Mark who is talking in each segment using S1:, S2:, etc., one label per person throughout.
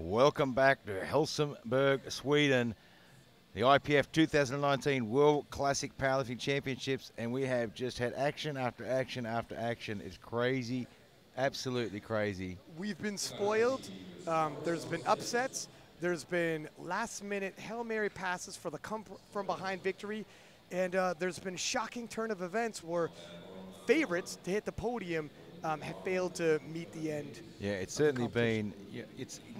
S1: Welcome back to Helsingborg, Sweden, the IPF 2019 World Classic Powerlifting Championships, and we have just had action after action after action. It's crazy, absolutely crazy.
S2: We've been spoiled. There's been upsets. There's been last-minute Hail Mary passes for the come-from-behind victory, and there's been a shocking turn of events where favorites to hit the podium have failed to meet the end.
S1: Yeah, it's certainly been,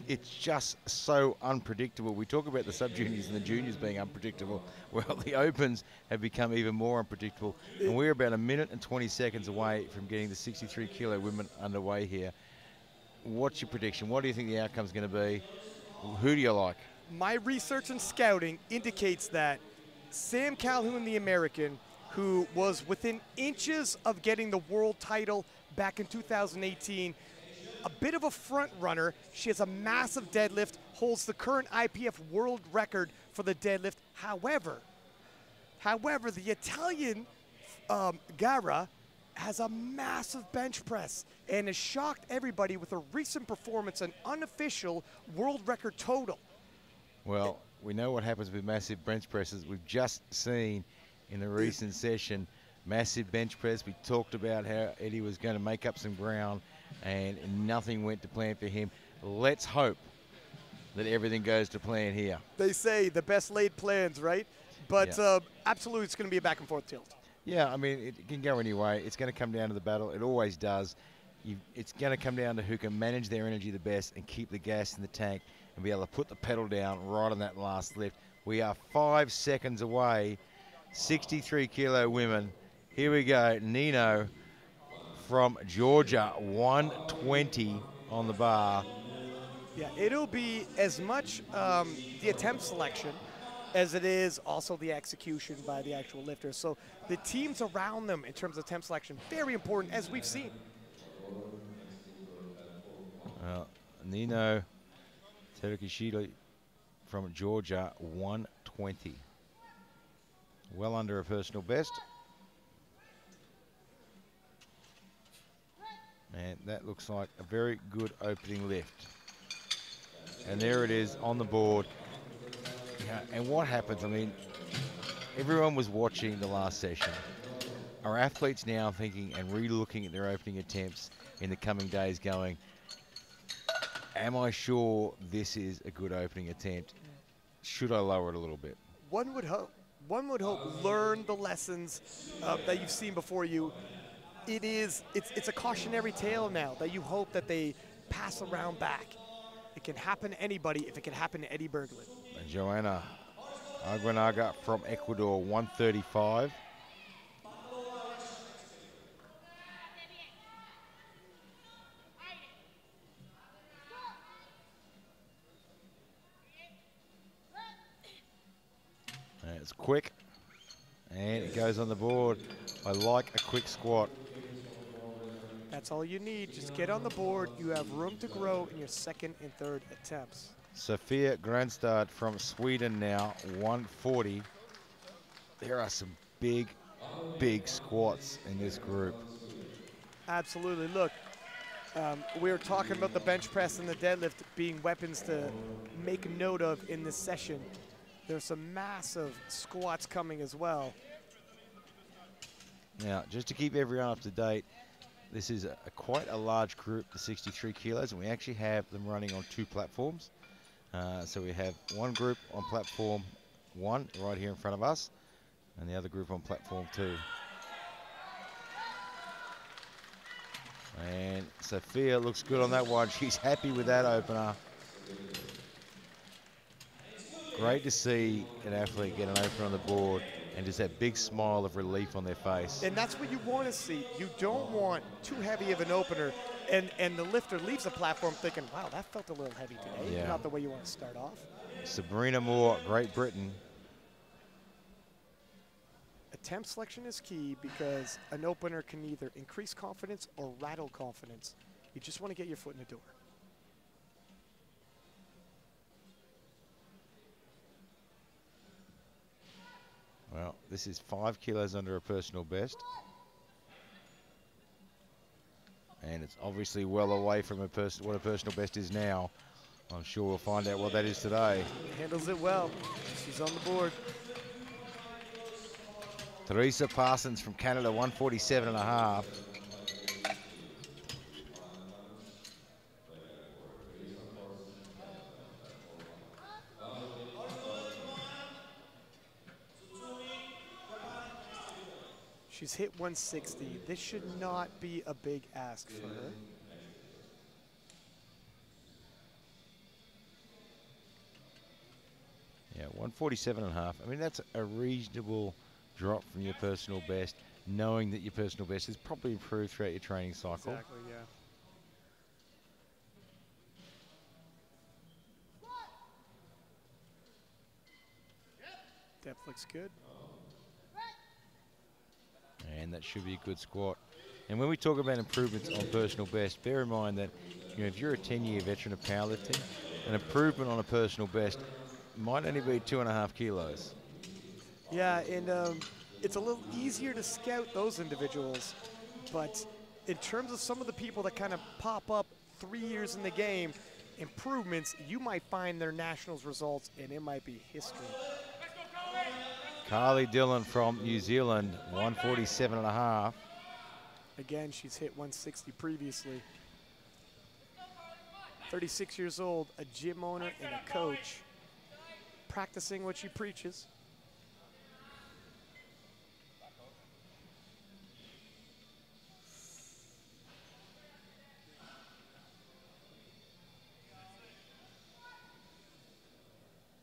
S1: it's just so unpredictable. We talk about the sub-juniors and the juniors being unpredictable. Well, the opens have become even more unpredictable. And we're about 1 minute and 20 seconds away from getting the 63-kilo women underway here. What's your prediction? What do you think the outcome's going to be? Who do you like?
S2: My research and scouting indicates that Sam Calhoun, the American, who was within inches of getting the world title back in 2018, a bit of a front runner. She has a massive deadlift, holds the current IPF world record for the deadlift. However, the Italian Gara has a massive bench press and has shocked everybody with a recent performance, an unofficial world record total.
S1: Well, we know what happens with massive bench presses. We've just seen in the recent session massive bench press. We talked about how Eddie was going to make up some ground and nothing went to plan for him. Let's hope that everything goes to plan here.
S2: They say the best laid plans, right? But
S1: yeah.
S2: Absolutely, it's going to be a back and forth tilt.
S1: Yeah, I mean, it can go any way. It's going to come down to the battle. It always does. It's going to come down to who can manage their energy the best and keep the gas in the tank and be able to put the pedal down right on that last lift. We are 5 seconds away. 63-kilo women. Here we go. Nino from Georgia, 120 on the bar.
S2: Yeah, it'll be as much the attempt selection as it is also the execution by the actual lifters. So the teams around them in terms of attempt selection, very important, as we've seen.
S1: Nino Terukishiro from Georgia, 120. Well under a personal best. And that looks like a very good opening lift. And there it is on the board. Yeah, and what happens, I mean, everyone was watching the last session. Are athletes now thinking and re-looking at their opening attempts in the coming days going, am I sure this is a good opening attempt? Should I lower it a little bit?
S2: One would hope. One would hope. Learn the lessons that you've seen before you. It's a cautionary tale now that you hope that they pass around back. It can happen to anybody if it can happen to Eddie Berglund.
S1: And Joanna Aguinaga from Ecuador, 135. And it's quick, and it goes on the board. I like a quick squat.
S2: That's all you need. Just get on the board. You have room to grow in your second and third attempts.
S1: Sofia Grande from Sweden now, 140. There are some big, big squats in this group.
S2: Absolutely. Look, we were talking about the bench press and the deadlift being weapons to make note of in this session. There's some massive squats coming as well.
S1: Now, just to keep everyone up to date, this is quite a large group, the 63 kilos, and we actually have them running on 2 platforms. So we have one group on platform 1 right here in front of us, and the other group on platform 2. And Sophia looks good on that one. She's happy with that opener. Great to see an athlete get an opener on the board and just that big smile of relief on their face.
S2: And that's what you want to see. You don't want too heavy of an opener, and the lifter leaves the platform thinking, wow, that felt a little heavy today.
S1: Yeah.
S2: Not the way you want to start off.
S1: Sabrina Moore, Great Britain.
S2: Attempt selection is key because an opener can either increase confidence or rattle confidence. You just want to get your foot in the door.
S1: Well, this is 5 kilos under a personal best. And it's obviously well away from what a personal best is now. I'm sure we'll find out what that is today.
S2: Handles it well. She's on the board.
S1: Theresa Parsons from Canada, 147.5.
S2: She's hit 160. This should not be a big ask for her.
S1: Yeah, 147.5. I mean, that's a reasonable drop from your personal best, knowing that your personal best has probably improved throughout your training cycle.
S2: Exactly, yeah. Depth looks good.
S1: And that should be a good squat. And when we talk about improvements on personal best, bear in mind that, you know, if you're a 10-year veteran of powerlifting, an improvement on a personal best might only be 2.5 kilos.
S2: Yeah, and it's a little easier to scout those individuals, but in terms of some of the people that kind of pop up 3 years in the game, improvements, you might find their nationals results, and it might be history.
S1: Carly Dillon from New Zealand, 147.5.
S2: Again, she's hit 160 previously. 36 years old, a gym owner and a coach, practicing what she preaches.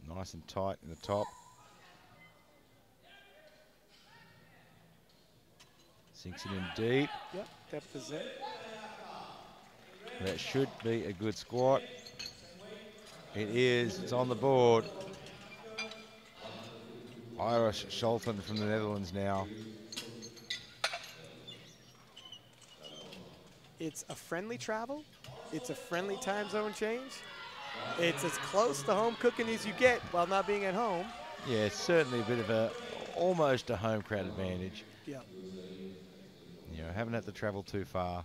S1: Nice and tight in the top. Sinks it in deep.
S2: Yep, depth is there.
S1: That should be a good squat. It is. It's on the board. Irish Shelton from the Netherlands now.
S2: It's a friendly travel. It's a friendly time zone change. It's as close to home cooking as you get while not being at home.
S1: Yeah, it's certainly a bit of almost a home crowd advantage.
S2: Yeah.
S1: You know, haven't had to travel too far.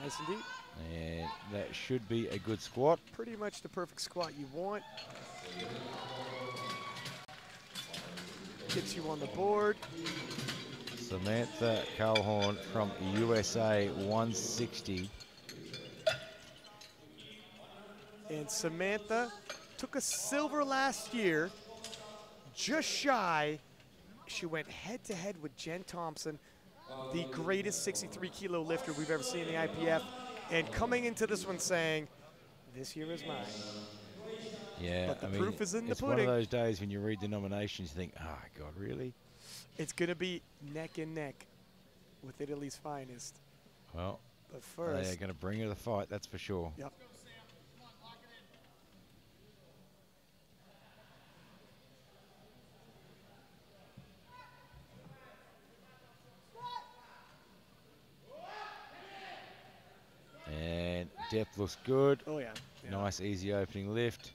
S2: Nice indeed.
S1: And that should be a good squat.
S2: Pretty much the perfect squat you want. Gets you on the board.
S1: Samantha Calhoun from USA, 160.
S2: And Samantha took a silver last year, just shy. She went head-to-head with Jen Thompson, the greatest 63-kilo lifter we've ever seen in the IPF, and coming into this one saying, this year is mine.
S1: Yeah,
S2: but the proof is in the
S1: it's
S2: pudding.
S1: one of those days when you read the nominations, you think, oh, God, really?
S2: It's going to be neck and neck with Italy's finest.
S1: Well,
S2: but first,
S1: they're going to bring her the fight, that's for sure.
S2: Yep.
S1: And depth looks good.
S2: Oh, yeah.
S1: Nice, easy opening lift.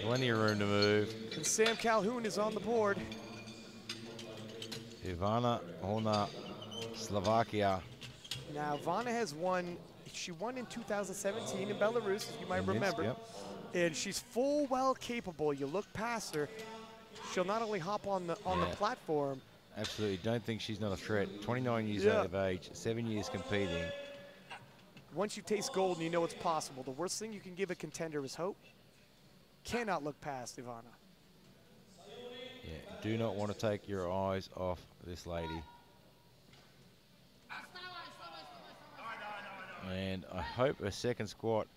S1: Plenty of room to move.
S2: And Sam Calhoun is on the board.
S1: Ivana Horna, Slovakia.
S2: Now, Ivana has won. She won in 2017 in Belarus, as you might remember.
S1: Yep.
S2: And she's full well capable. You look past her, she'll not only hop on the platform.
S1: Absolutely. Don't think she's not a threat. 29 years out of age, 7 years competing.
S2: Once you taste gold and you know it's possible, the worst thing you can give a contender is hope. Cannot look past Ivana.
S1: Yeah, do not want to take your eyes off this lady. And I hope her second squat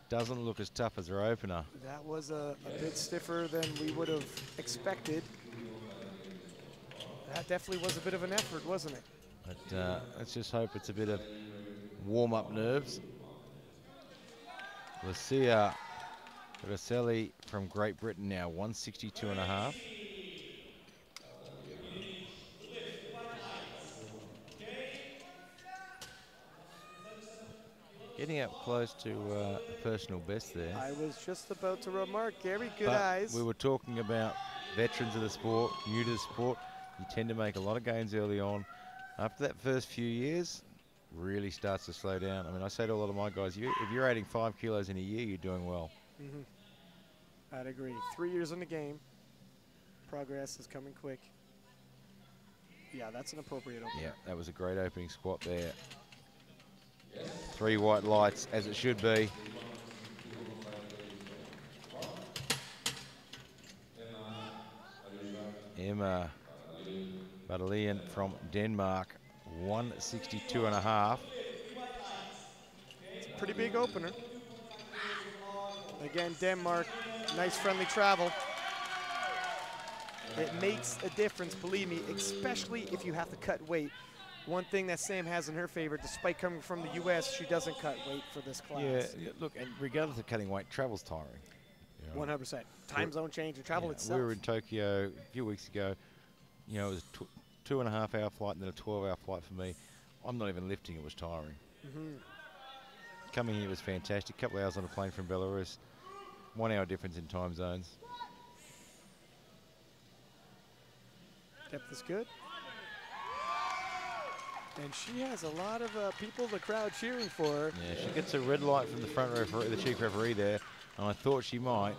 S1: doesn't look as tough as her opener.
S2: That was a bit stiffer than we would have expected. That definitely was a bit of an effort, wasn't it?
S1: But let's just hope it's a bit of warm-up nerves. Lucia Rosselli from Great Britain now, 162.5. Getting up close to personal best there.
S2: I was just about to remark, Gary, good
S1: but
S2: eyes.
S1: we were talking about veterans of the sport, new to the sport, you tend to make a lot of gains early on. After that first few years, really starts to slow down. I mean, I say to a lot of my guys, if you're adding 5 kilos in a year, you're doing well.
S2: I'd agree. 3 years in the game, progress is coming quick. Yeah, that's an appropriate opener.
S1: Yeah, that was a great opening squat there. 3 white lights, as it should be. Emma Madeline from Denmark, 162.5.
S2: It's a pretty big opener. Again, Denmark, nice friendly travel. It makes a difference, believe me, especially if you have to cut weight. One thing that Sam has in her favor, despite coming from the U.S., she doesn't cut weight for this class.
S1: Yeah, look, and regardless of cutting weight, travel's tiring. You know?
S2: 100%. Time zone change and travel itself.
S1: We were in Tokyo a few weeks ago. You know, it was a 2.5-hour flight and then a 12-hour flight for me. I'm not even lifting, it was tiring. Coming here was fantastic. A couple of hours on a plane from Belarus. 1 hour difference in time zones.
S2: Depth is good. And she has a lot of people in the crowd cheering for her.
S1: Yeah, she gets a red light from the front referee, the chief referee there, and I thought she might.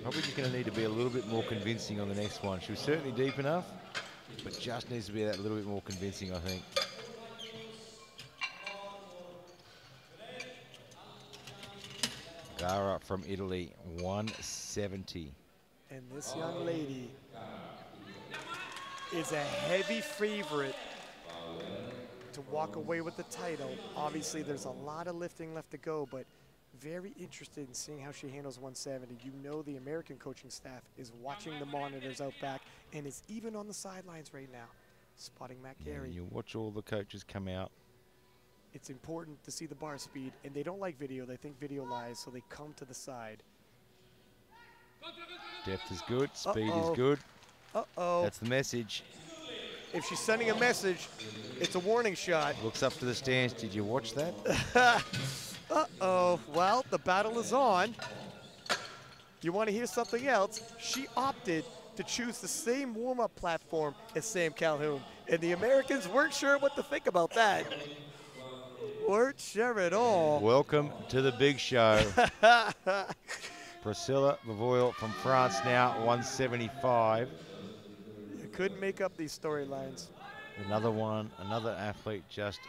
S1: Probably just going to need to be a little bit more convincing on the next one. She was certainly deep enough, but just needs to be that little bit more convincing, I think. Gara from Italy, 170.
S2: And this young lady is a heavy favorite to walk away with the title. Obviously, there's a lot of lifting left to go, but very interested in seeing how she handles 170. You know the American coaching staff is watching the monitors out back and is even on the sidelines right now, spotting Matt Carey.
S1: Yeah, you watch all the coaches come out.
S2: It's important to see the bar speed, and they don't like video. They think video lies, so they come to the side.
S1: Depth is good, speed is good. That's the message.
S2: If she's sending a message, it's a warning shot.
S1: Looks up to the stands. Did you watch that?
S2: Well, the battle is on. You want to hear something else? She opted to choose the same warm-up platform as Sam Calhoun, and the Americans weren't sure what to think about that. Weren't sure at all.
S1: Welcome to the big show. Priscilla Lavoie from France now, 175.
S2: You couldn't make up these storylines.
S1: Another one, another athlete just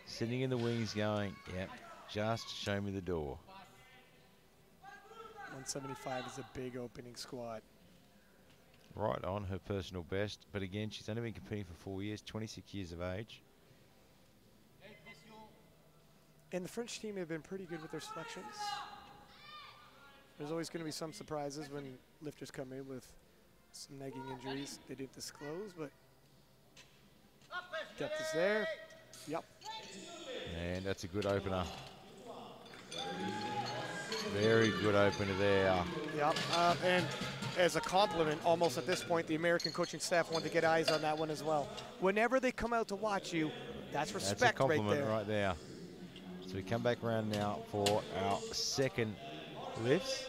S1: sitting in the wings going, yep, just show me the door.
S2: 175 is a big opening squat.
S1: Right on her personal best, but again, she's only been competing for 4 years, 26 years of age.
S2: And the French team have been pretty good with their selections. There's always going to be some surprises when lifters come in with some nagging injuries they didn't disclose, but depth is there. Yep.
S1: And that's a good opener. Very good opener there.
S2: Yep. And as a compliment, almost at this point, the American coaching staff want to get eyes on that one as well. Whenever they come out to watch you, that's respect
S1: that's a compliment
S2: right there.
S1: So we come back around now for our second lifts.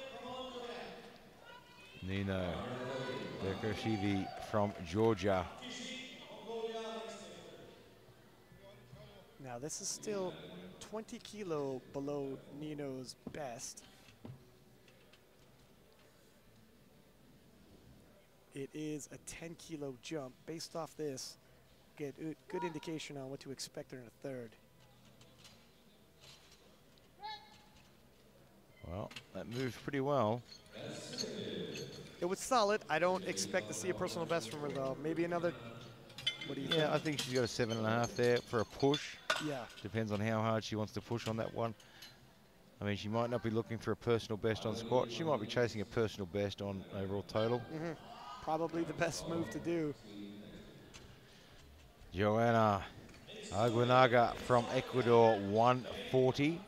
S1: Nino Berkashvili from Georgia.
S2: Now this is still 20 kilo below Nino's best. It is a 10 kilo jump. Based off this, get a good indication on what to expect in a third.
S1: Well, that moved pretty well.
S2: It was solid. I don't expect to see a personal best from her though. Maybe another, what do you think?
S1: Yeah, I think she's got a 7.5 there for a push.
S2: Yeah.
S1: Depends on how hard she wants to push on that one. I mean, she might not be looking for a personal best on squat. She might be chasing a personal best on overall total.
S2: Probably the best move to do.
S1: Joanna Aguinaga from Ecuador, 140.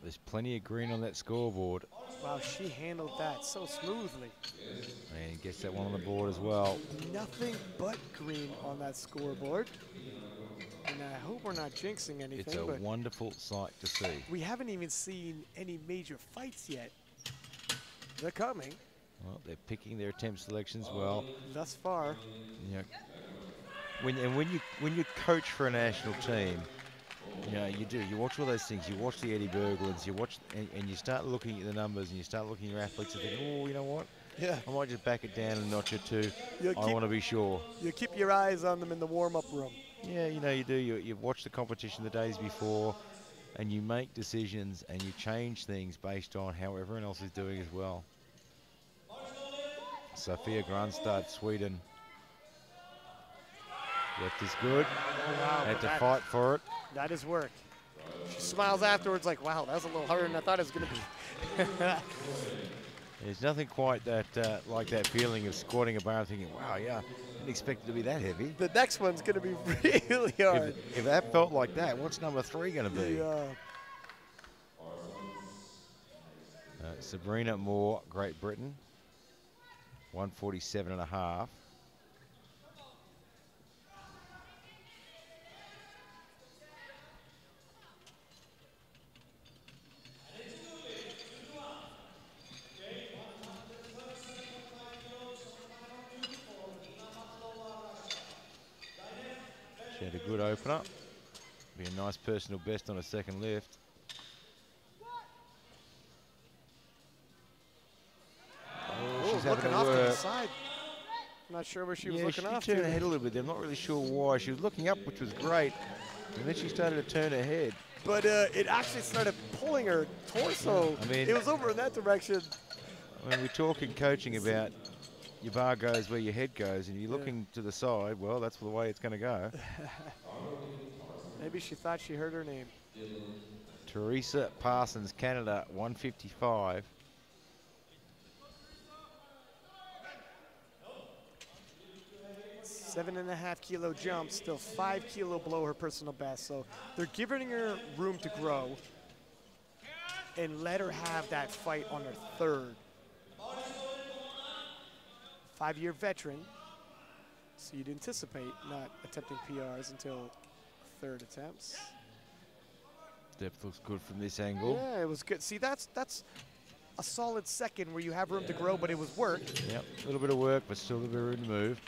S1: There's plenty of green on that scoreboard.
S2: Wow, she handled that so smoothly.
S1: And gets that one on the board as well.
S2: Nothing but green on that scoreboard. And I hope we're not jinxing anything.
S1: It's a wonderful sight to see.
S2: We haven't even seen any major fights yet. They're coming.
S1: Well, they're picking their attempt selections well.
S2: Thus far.
S1: You know, when you coach for a national team, you know, you watch all those things. You watch the Eddie Berglunds, you watch, and you start looking at the numbers, and you start looking at your athletes and think, oh, you know what?
S2: Yeah.
S1: I might just back it down a notch or two. I want to be sure.
S2: You keep your eyes on them in the warm-up room.
S1: Yeah, you know, you do. You watch the competition the days before, and you make decisions, and you change things based on how everyone else is doing as well. Sofia Grande, Sweden. Left is good.
S2: Oh, wow,
S1: had to fight for it.
S2: That is work. She smiles afterwards like, wow, that was a little harder than I thought it was going to be.
S1: There's nothing quite that like that feeling of squatting a bar and thinking, wow, yeah, didn't expect it to be that heavy.
S2: The next one's going to be really hard.
S1: If that felt like that, what's number 3 going to be?
S2: Yeah.
S1: Sabrina Moore, Great Britain, 147.5. She had a good opener. Be a nice personal best on a second lift. Oh, she's
S2: looking
S1: having
S2: off
S1: to
S2: to the
S1: work.
S2: side. I'm not sure where she was looking off
S1: she turned
S2: to.
S1: her head a little bit. I'm not really sure why. She was looking up, which was great, and then she started to turn her head.
S2: But it actually started pulling her torso.
S1: I mean,
S2: it was over in that direction.
S1: When we're talking coaching about your bar goes where your head goes, and you're looking to the side, well, that's the way it's going to go.
S2: Maybe she thought she heard her name.
S1: Theresa Parsons, Canada, 155.
S2: $7.5 kilo jump, still 5 kilo below her personal best. So they're giving her room to grow and let her have that fight on her third. 5-year veteran, so you'd anticipate not attempting PRs until third attempts.
S1: Depth looks good from this angle.
S2: Yeah, it was good. See, that's a solid second where you have room to grow, but it was work.
S1: Yep, a little bit of work, but still a bit of room to move.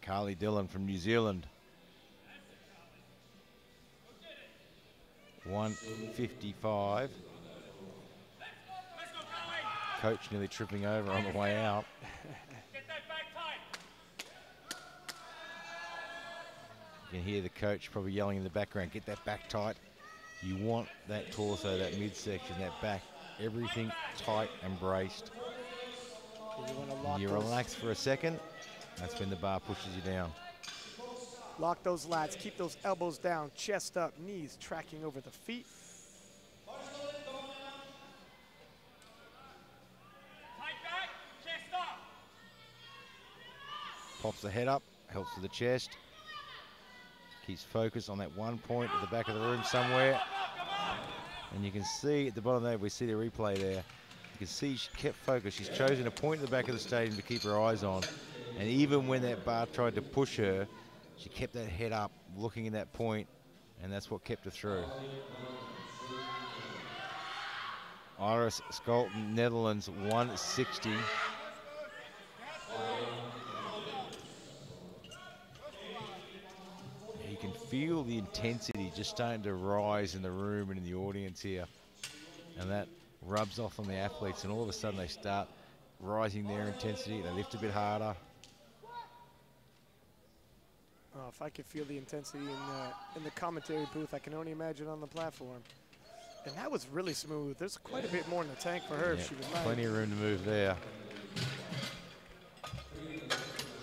S1: Carly Dillon from New Zealand. 155. Coach nearly tripping over on the way out. You can hear the coach probably yelling in the background, get that back tight. You want that torso, that midsection, that back, everything tight and braced. You relax for a second, that's when the bar pushes you down.
S2: Lock those lats, keep those elbows down, chest up, knees tracking over the feet.
S1: Pops the head up, helps with the chest. Keeps focus on that one point at the back of the room somewhere. And you can see at the bottom there, we see the replay there. You can see she kept focused. She's chosen a point at the back of the stadium to keep her eyes on. And even when that bar tried to push her, she kept that head up, looking in that point, and that's what kept her through. Iris Sultan, Netherlands, 160. You can feel the intensity just starting to rise in the room and in the audience here. And that rubs off on the athletes, and all of a sudden they start rising their intensity. They lift a bit harder.
S2: Oh, if I could feel the intensity in the commentary booth, I can only imagine on the platform. And that was really smooth. There's quite a bit more in the tank for her if she was not.
S1: Plenty of room to move there.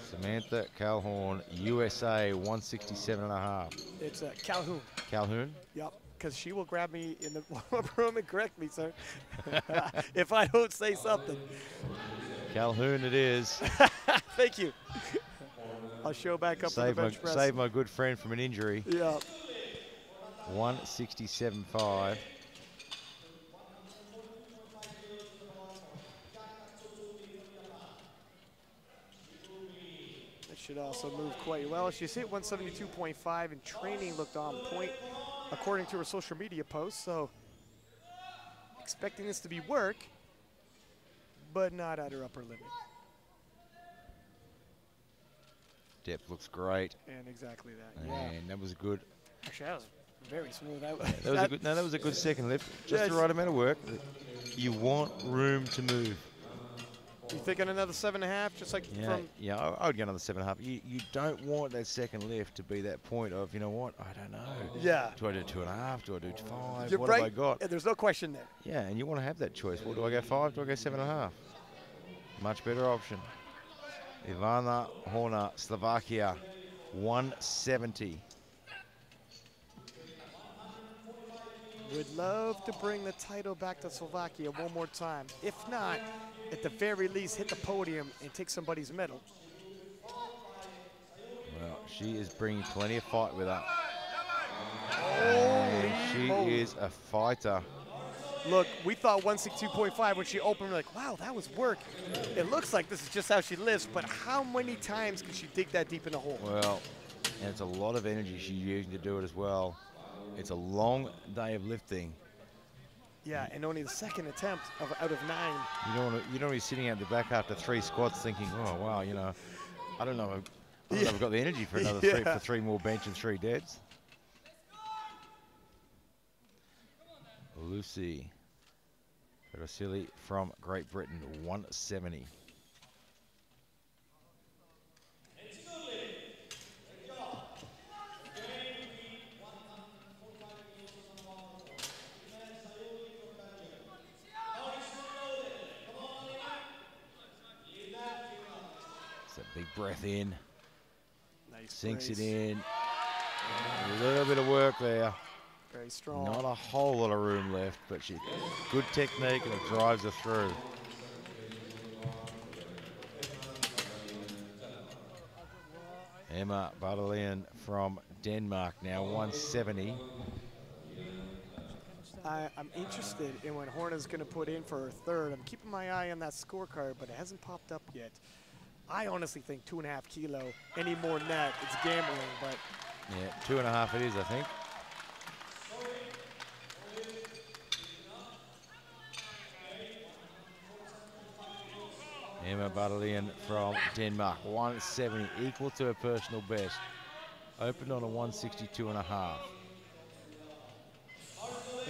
S1: Samantha Calhoun, USA, 167.5.
S2: It's Calhoun.
S1: Calhoun?
S2: Yep, because she will grab me in the warm-up room and correct me, sir, if I don't say something.
S1: Calhoun it is.
S2: Thank you. I'll show back up to the bench press.
S1: Save my good friend from an injury.
S2: Yeah.
S1: 167.5.
S2: That should also move quite well. She's hit 172.5 and training looked on point according to her social media posts. So expecting this to be work, but not at her upper limit.
S1: Depth looks great.
S2: And exactly that,
S1: And that was good.
S2: Actually, that was very smooth.
S1: That was a good. No, that was a good second lift. Just the right amount of work. You want room to move.
S2: You thinking another 7.5, just like from?
S1: Yeah, I would go another 7.5. You don't want that second lift to be that point of, you know what? I don't know.
S2: Yeah.
S1: Do I do 2.5? Do I do 5?
S2: You're
S1: what
S2: right.
S1: have I got?
S2: Yeah, there's no question there.
S1: Yeah, and you want to have that choice. Well, do I go 5? Do I go 7.5? Much better option. Ivana Horner, Slovakia, 170.
S2: Would love to bring the title back to Slovakia one more time. If not, at the very least, hit the podium and take somebody's medal.
S1: Well, she is bringing plenty of fight with her. She is a fighter.
S2: Look, we thought 162.5 when she opened, we're like, wow, that was work. It looks like this is just how she lifts, but how many times can she dig that deep in the hole?
S1: Well, and it's a lot of energy she's using to do it as well. It's a long day of lifting.
S2: Yeah, and only the second attempt out of 9.
S1: You don't want to be sitting at the back after 3 squats thinking, oh wow, you know, I don't know if I've got the energy for another 3 more bench and 3 deads. Lucy Ferracilli from Great Britain, 170. Big breath in,
S2: nice
S1: sinks
S2: brace.
S1: it in, a little bit of work there.
S2: Very strong.
S1: Not a whole lot of room left, but she good technique and it drives her through. Emma Madeline from Denmark, now 170.
S2: I'm interested in what Horna's going to put in for her third. I'm keeping my eye on that scorecard, but it hasn't popped up yet. I honestly think 2.5 kilo. Any more than that, it's gambling. But
S1: yeah, 2.5 it is, I think. Emma Madeline from Denmark, 170, equal to her personal best. Opened on a 162.5.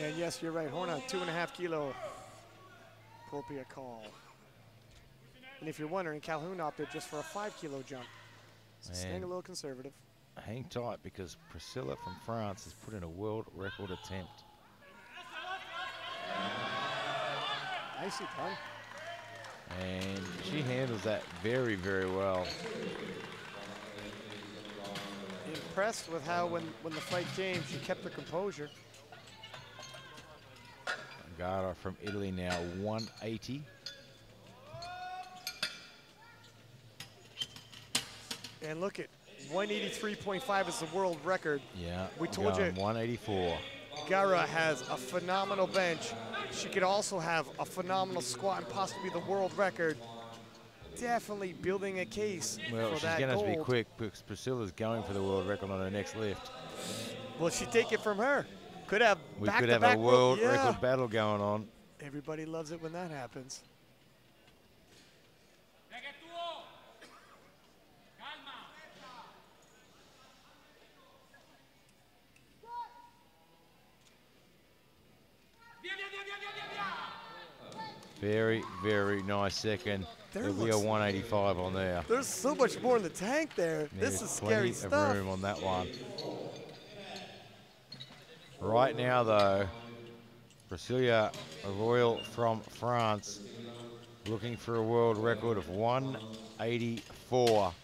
S2: And yes, you're right, Horna, 2.5 kilo. Appropriate call. And if you're wondering, Calhoun opted just for a 5 kilo jump. So staying a little conservative.
S1: Hang tight because Priscilla from France has put in a world record attempt.
S2: Nicely done.
S1: And she handles that very, very well.
S2: Impressed with how when the fight came, she kept her composure.
S1: Gara from Italy now, 180.
S2: And look at 183.5 is the world record.
S1: Yeah,
S2: we told you
S1: 184.
S2: Gara has a phenomenal bench. She could also have a phenomenal squat and possibly the world record. Definitely building a case for that gold.
S1: Well, she's going to have to be quick because Priscilla's going for the world record on her next lift.
S2: Will she take it from her? Could have
S1: we could have a world record battle going on.
S2: Everybody loves it when that happens.
S1: Very, very nice second. There'll be a 185 on there.
S2: There's so much more in the tank there. This is scary stuff.
S1: Plenty of room on that one. Right now, though, Priscilla Royal from France looking for a world record of 184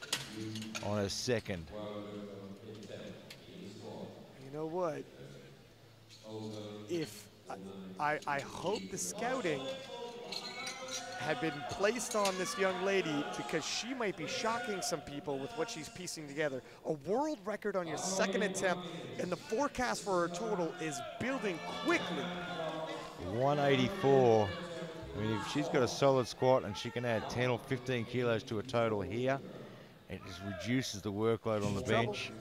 S1: on her second.
S2: You know what? If I hope the scouting had been placed on this young lady because she might be shocking some people with what she's piecing together. A world record on your second attempt, and the forecast for her total is building quickly.
S1: 184. I mean, if she's got a solid squat and she can add 10 or 15 kilos to a total here, it just reduces the workload on the bench.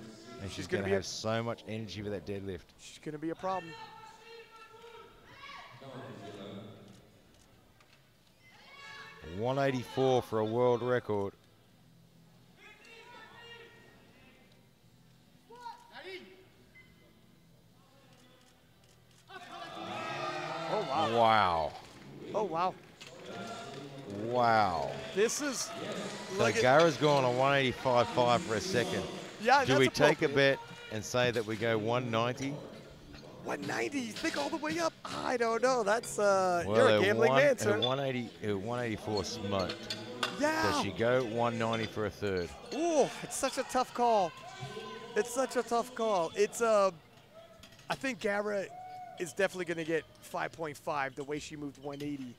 S1: And she's going to have so much energy for that deadlift.
S2: She's going to be a problem.
S1: $184 for a world record.
S2: Oh, wow.
S1: Wow.
S2: Oh, wow.
S1: Wow.
S2: This is...
S1: So Gara's gone on 185.5 for a second.
S2: Yeah,
S1: do we take a bet and say that we go 190?
S2: 190, you think all the way up? I don't know. That's
S1: well,
S2: you're a gambling man, sir.
S1: 184 smoked.
S2: Yeah.
S1: Does she go 190 for a third?
S2: Ooh, it's such a tough call. It's such a tough call. It's I think Gara is definitely going to get 5.5 the way she moved 180.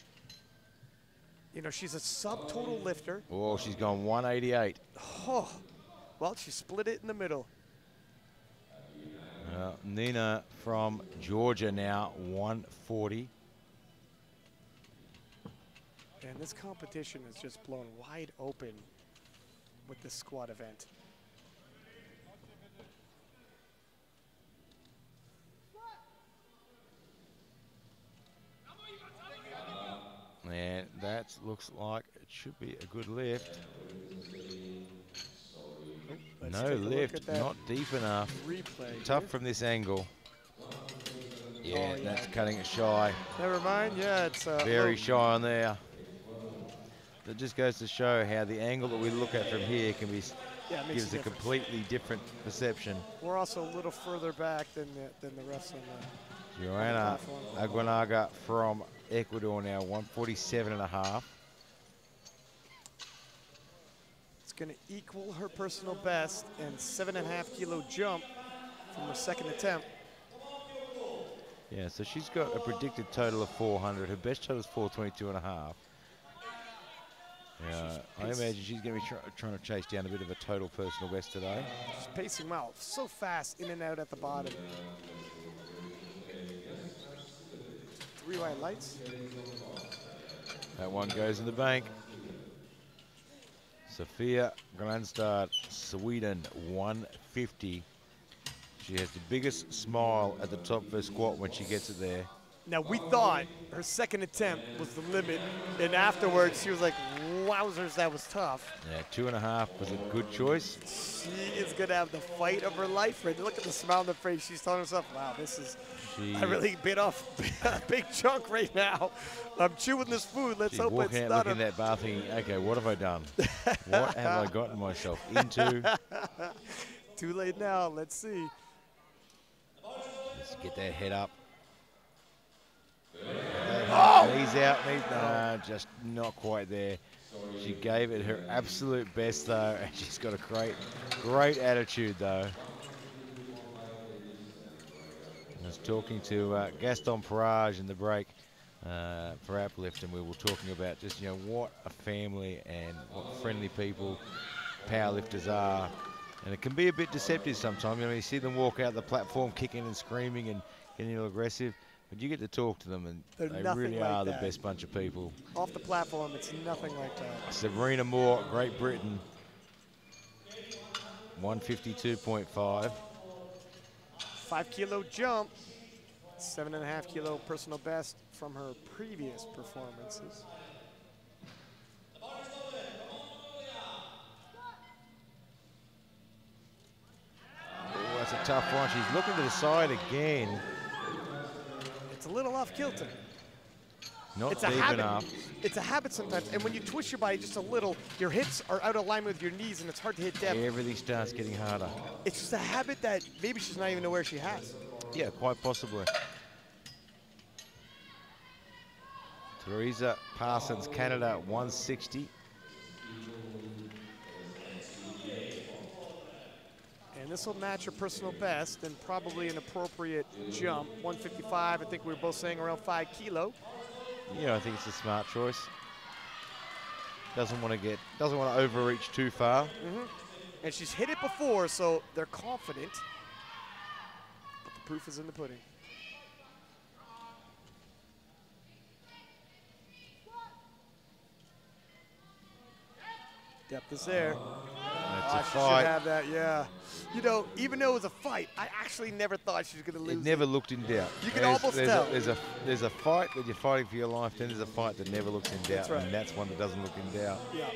S2: You know, she's a subtotal lifter.
S1: Oh, she's gone 188.
S2: Oh, well, she split it in the middle.
S1: Nina from Georgia now, 140.
S2: And this competition is just blown wide open with this squat event.
S1: And that looks like it should be a good lift. No lift, not deep enough.
S2: Replay.
S1: Tough from this angle. Yeah, that's cutting it shy.
S2: Never mind, yeah, it's
S1: very shy on there. That just goes to show how the angle that we look at from here can be gives a completely different perception.
S2: We're also a little further back than the refs on the
S1: Joanna Aguinaga from Ecuador now, 147.5.
S2: It's going to equal her personal best and 7.5 kilo jump from her second attempt.
S1: Yeah, so she's got a predicted total of 400. Her best total is 422.5. Yeah, I imagine she's going to be trying to chase down a bit of a total personal best today.
S2: She's pacing well, so fast in and out at the bottom. 3 white lights.
S1: That one goes in the bank. Sofia Grande, Sweden, 150. She has the biggest smile at the top of her squat when she gets it there.
S2: Now, we thought her second attempt was the limit, and afterwards she was like, wowzers, that was tough.
S1: Yeah, 2.5 was a good choice.
S2: She is going to have the fight of her life. Look at the smile on her face. She's telling herself, wow, this is, I really bit off a big chunk right now. I'm chewing this food. Let's hope it's
S1: walking out
S2: not
S1: looking in that bar thinking, okay, what have I done? What have I gotten myself into?
S2: Too late now. Let's see.
S1: Let's get that head up.
S2: Oh!
S1: Knees out, just not quite there. She gave it her absolute best though, and she's got a great attitude though. I was talking to Gaston Parage in the break for Uplift, and we were talking about just, you know, what a family and what friendly people powerlifters are. And it can be a bit deceptive sometimes. You know, you see them walk out the platform kicking and screaming and getting aggressive, but you get to talk to them, and they really are the best bunch of people.
S2: Off the platform, it's nothing like that.
S1: Sabrina Moore, Great Britain, 152.5.
S2: 5 kilo jump, 7.5 kilo personal best from her previous performances.
S1: Oh, that's a tough one. She's looking to the side again.
S2: It's a little off kilter.
S1: Not deep enough.
S2: It's a habit sometimes, and when you twist your body just a little, your hips are out of alignment with your knees, and it's hard to hit depth.
S1: Everything starts getting harder.
S2: It's just a habit that maybe she's not even aware she has.
S1: Yeah, quite possibly. Theresa Parsons, Canada, 160.
S2: And this will match her personal best and probably an appropriate jump. 155, I think we were both saying around 5 kilo.
S1: Yeah, I think it's a smart choice. doesn't want to overreach too far.
S2: And she's hit it before, so they're confident. But the proof is in the pudding. Depth is there.
S1: It's a
S2: She
S1: fight.
S2: should have that, yeah. You know, even though it was a fight, I actually never thought she was going to lose.
S1: It never looked in doubt.
S2: You can almost tell.
S1: There's a fight that you're fighting for your life, then there's a fight that never looks in doubt,
S2: That's right.
S1: and that's one that doesn't look in doubt.
S2: Yeah.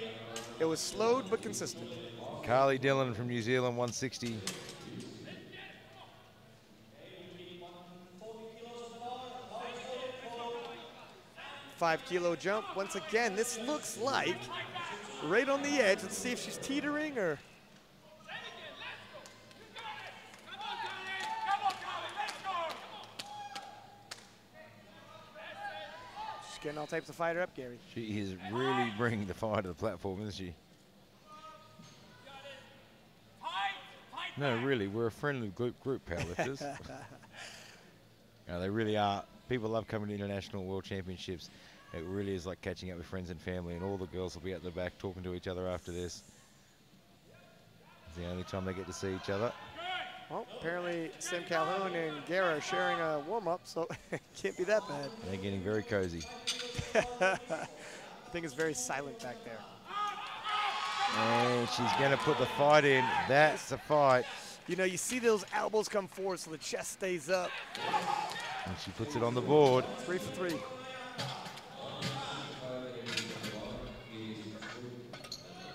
S2: It was slowed but consistent.
S1: Carly Dillon from New Zealand, 160.
S2: $5-kilo jump. Once again, this looks like right on the edge. Let's see if she's teetering or. She's getting all types of fire up, Gary.
S1: She is really bringing the fire to the platform, isn't she? No, really, we're a friendly group powerlifters. They really are. People love coming to international world championships. It really is like catching up with friends and family, and all the girls will be at the back talking to each other after this. It's the only time they get to see each other.
S2: Well, apparently Sam Calhoun and Gara are sharing a warm-up, so it can't be that bad.
S1: They're getting very cozy.
S2: I think it's very silent back there.
S1: And she's going to put the fight in. That's the fight.
S2: You know, you see those elbows come forward so the chest stays up.
S1: And she puts it on the board.
S2: 3 for 3.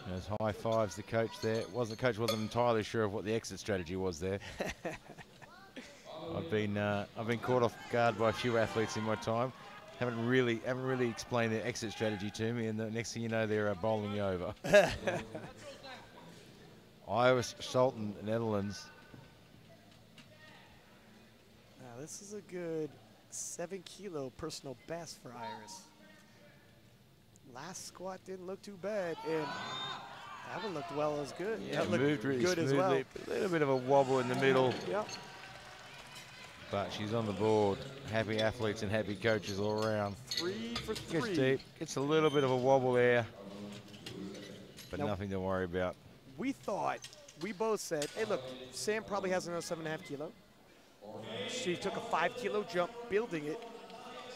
S1: Those high fives, the coach there. The coach wasn't entirely sure of what the exit strategy was there. I've been caught off guard by a few athletes in my time. Haven't really explained their exit strategy to me, and the next thing you know, they're bowling you over. Iowa, Sultan, Netherlands.
S2: Now this is a good 7-kilo personal best for Iris. Last squat didn't look too bad, and that one looked well as good.
S1: Yeah,
S2: that
S1: moved really
S2: good
S1: smoothly.
S2: as well.
S1: A little bit of a wobble in the middle.
S2: Yep.
S1: But she's on the board. Happy athletes and happy coaches all around.
S2: 3 for 3.
S1: Gets deep. Gets a little bit of a wobble there, but
S2: Now,
S1: nothing to worry about.
S2: we both said, hey, look, Sam probably has another 7.5 kilo. She took a 5-kilo jump building it,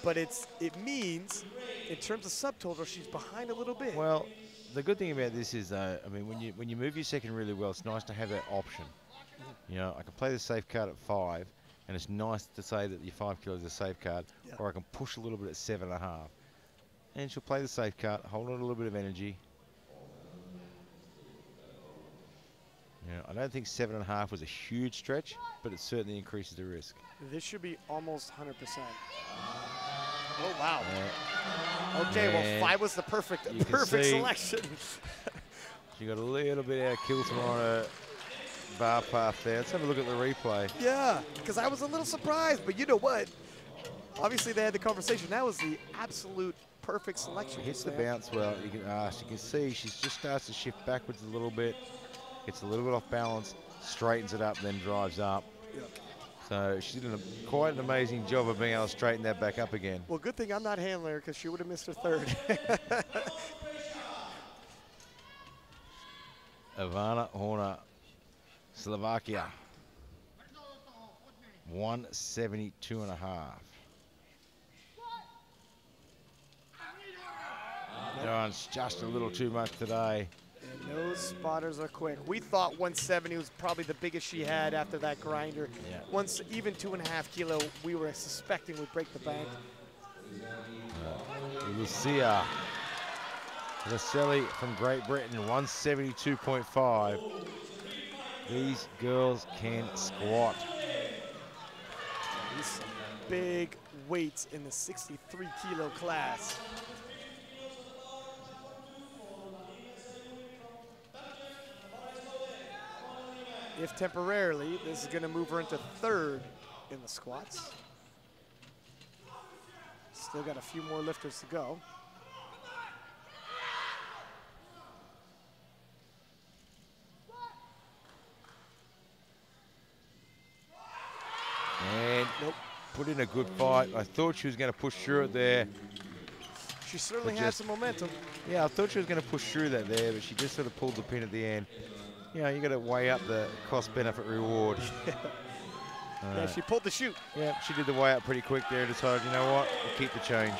S2: but it means in terms of subtotal, she's behind a little bit.
S1: Well, the good thing about this is, I mean, when you move your second really well, it's nice to have that option. You know, I can play the safe card at 5, and it's nice to say that your 5 kilos is a safe card, or I can push a little bit at 7.5. And she'll play the safe card, hold on a little bit of energy. You know, I don't think 7.5 was a huge stretch, but it certainly increases the risk.
S2: This should be almost 100%. Oh, wow. Okay,
S1: And
S2: well, 5 was the perfect
S1: see
S2: selection.
S1: She got a little bit out of kilter on her bar path there. Let's have a look at the replay.
S2: Yeah, because I was a little surprised, but you know what? Obviously, they had the conversation. That was the absolute perfect selection.
S1: Hits the bounce well. You can see she just starts to shift backwards a little bit. Gets a little bit off balance, straightens it up, then drives up.
S2: Yep.
S1: So she did quite an amazing job of being able to straighten that back up again.
S2: Well, good thing I'm not handling her because she would have missed her third.
S1: Ivana Horner, Slovakia. 172.5. It's just a little too much today.
S2: And those spotters are quick. We thought 170 was probably the biggest she had after that grinder.
S1: Yeah.
S2: Once even 2.5 kilo, we were suspecting would break the bank.
S1: Lucia Vaselli from Great Britain, 172.5. These girls can squat.
S2: These big weights in the 63-kilo class. If temporarily, this is going to move her into third in the squats. Still got a few more lifters to go.
S1: And put in a good fight. I thought she was going to push through it there.
S2: She certainly has some momentum.
S1: Yeah, I thought she was going to push through that there, but she just sort of pulled the pin at the end. You know, you got to weigh up the cost-benefit reward.
S2: Yeah, she pulled the chute.
S1: Yeah, she did the weigh up pretty quick there. Decided, you know what, we'll keep the change.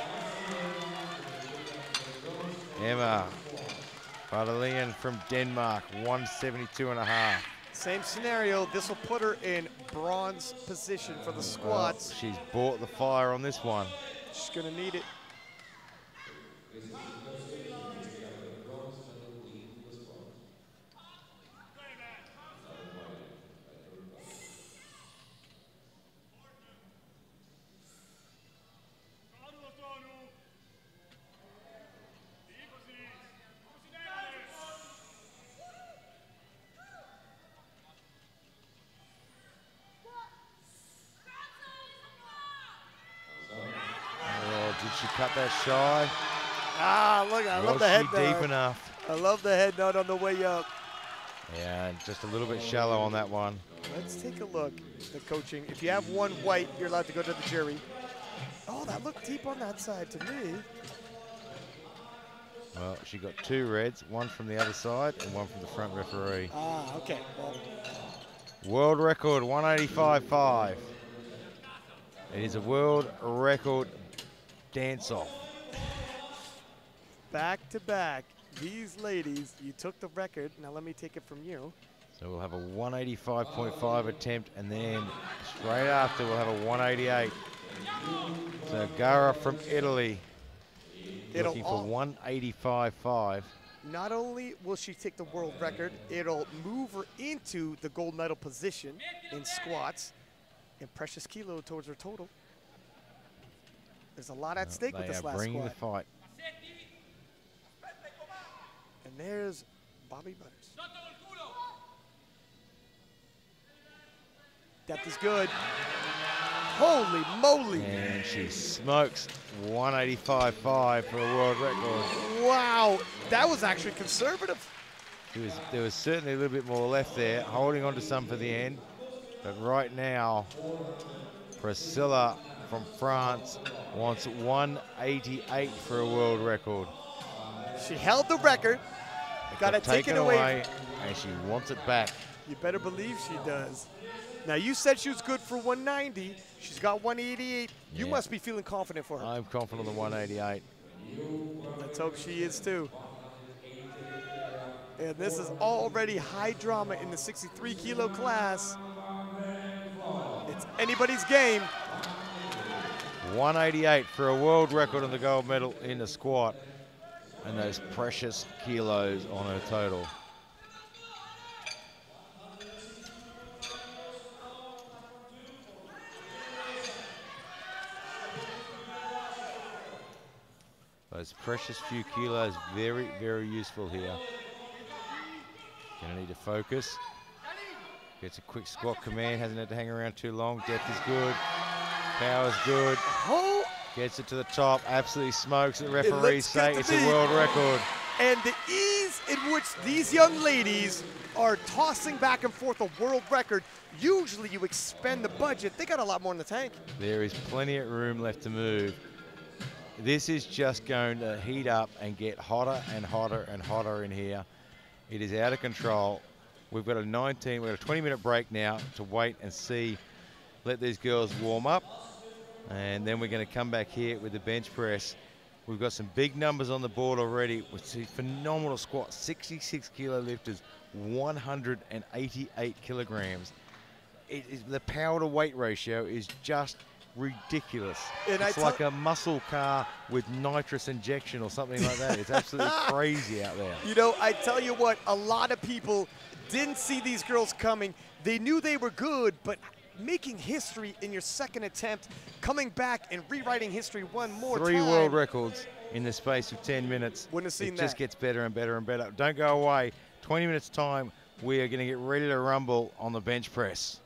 S1: Emma Madeline from Denmark, 172.5.
S2: Same scenario. This will put her in bronze position for the squats.
S1: Well, she's bought the fire on this one.
S2: She's going to need it.
S1: Did she cut that shy?
S2: Ah, look, I love the head nod.
S1: Deep enough?
S2: I love the head nod on the way up.
S1: Yeah, just a little bit shallow on that one.
S2: Let's take a look at the coaching. If you have one white, you're allowed to go to the jury. Oh, that looked deep on that side to me.
S1: Well, she got 2 reds, one from the other side and one from the front referee.
S2: Ah, okay. Well,
S1: world record, 185.5. It is a world record dance-off.
S2: Back to back, these ladies, you took the record. Now let me take it from you.
S1: So we'll have a 185.5 attempt, and then straight after we'll have a 188. So Gara from Italy, looking for 185.5.
S2: Not only will she take the world record, it'll move her into the gold medal position in squats and precious kilo towards her total. There's a lot at stake with this last squat.
S1: They are bringing the fight.
S2: And there's Bobby Butters. Depth is good. Holy moly.
S1: And she smokes 185.5 for a world record.
S2: Wow, that was actually conservative.
S1: There was certainly a little bit more left there, holding on to some for the end. But right now, Priscilla from France wants 188 for a world record.
S2: She held the record, got to take it away,
S1: and she wants it back.
S2: You better believe she does. Now, you said she was good for 190. She's got 188. You must be feeling confident for her.
S1: I'm confident on the 188.
S2: Let's hope she is too. And this is already high drama in the 63 kilo class. It's anybody's game.
S1: 188 for a world record on the gold medal in the squat. And those precious kilos on her total. Those precious few kilos, very, very useful here. Gonna need to focus. Gets a quick squat command, hasn't had to hang around too long. Depth is good, power's good.
S2: Oh.
S1: Gets it to the top, absolutely smokes it. Referees say it's a world record.
S2: And the ease in which these young ladies are tossing back and forth a world record, usually you expend the budget. They got a lot more in the tank.
S1: There is plenty of room left to move. This is just going to heat up and get hotter and hotter and hotter in here. It is out of control. We've got a 20-minute break now to wait and see, let these girls warm up. And then we're going to come back here with the bench press. We've got some big numbers on the board already. We see phenomenal squat, 66 kilo lifters, 188 kilograms. The power to weight ratio is just ridiculous. And it's like a muscle car with nitrous injection or something like that. It's absolutely crazy out there.
S2: You know, I tell you what, a lot of people didn't see these girls coming. They knew they were good, but making history in your second attempt, coming back and rewriting history one more time.
S1: 3 world records in the space of 10 minutes.
S2: Wouldn't have seen that.
S1: It just gets better and better and better. Don't go away. 20 minutes time, we are going to get ready to rumble on the bench press.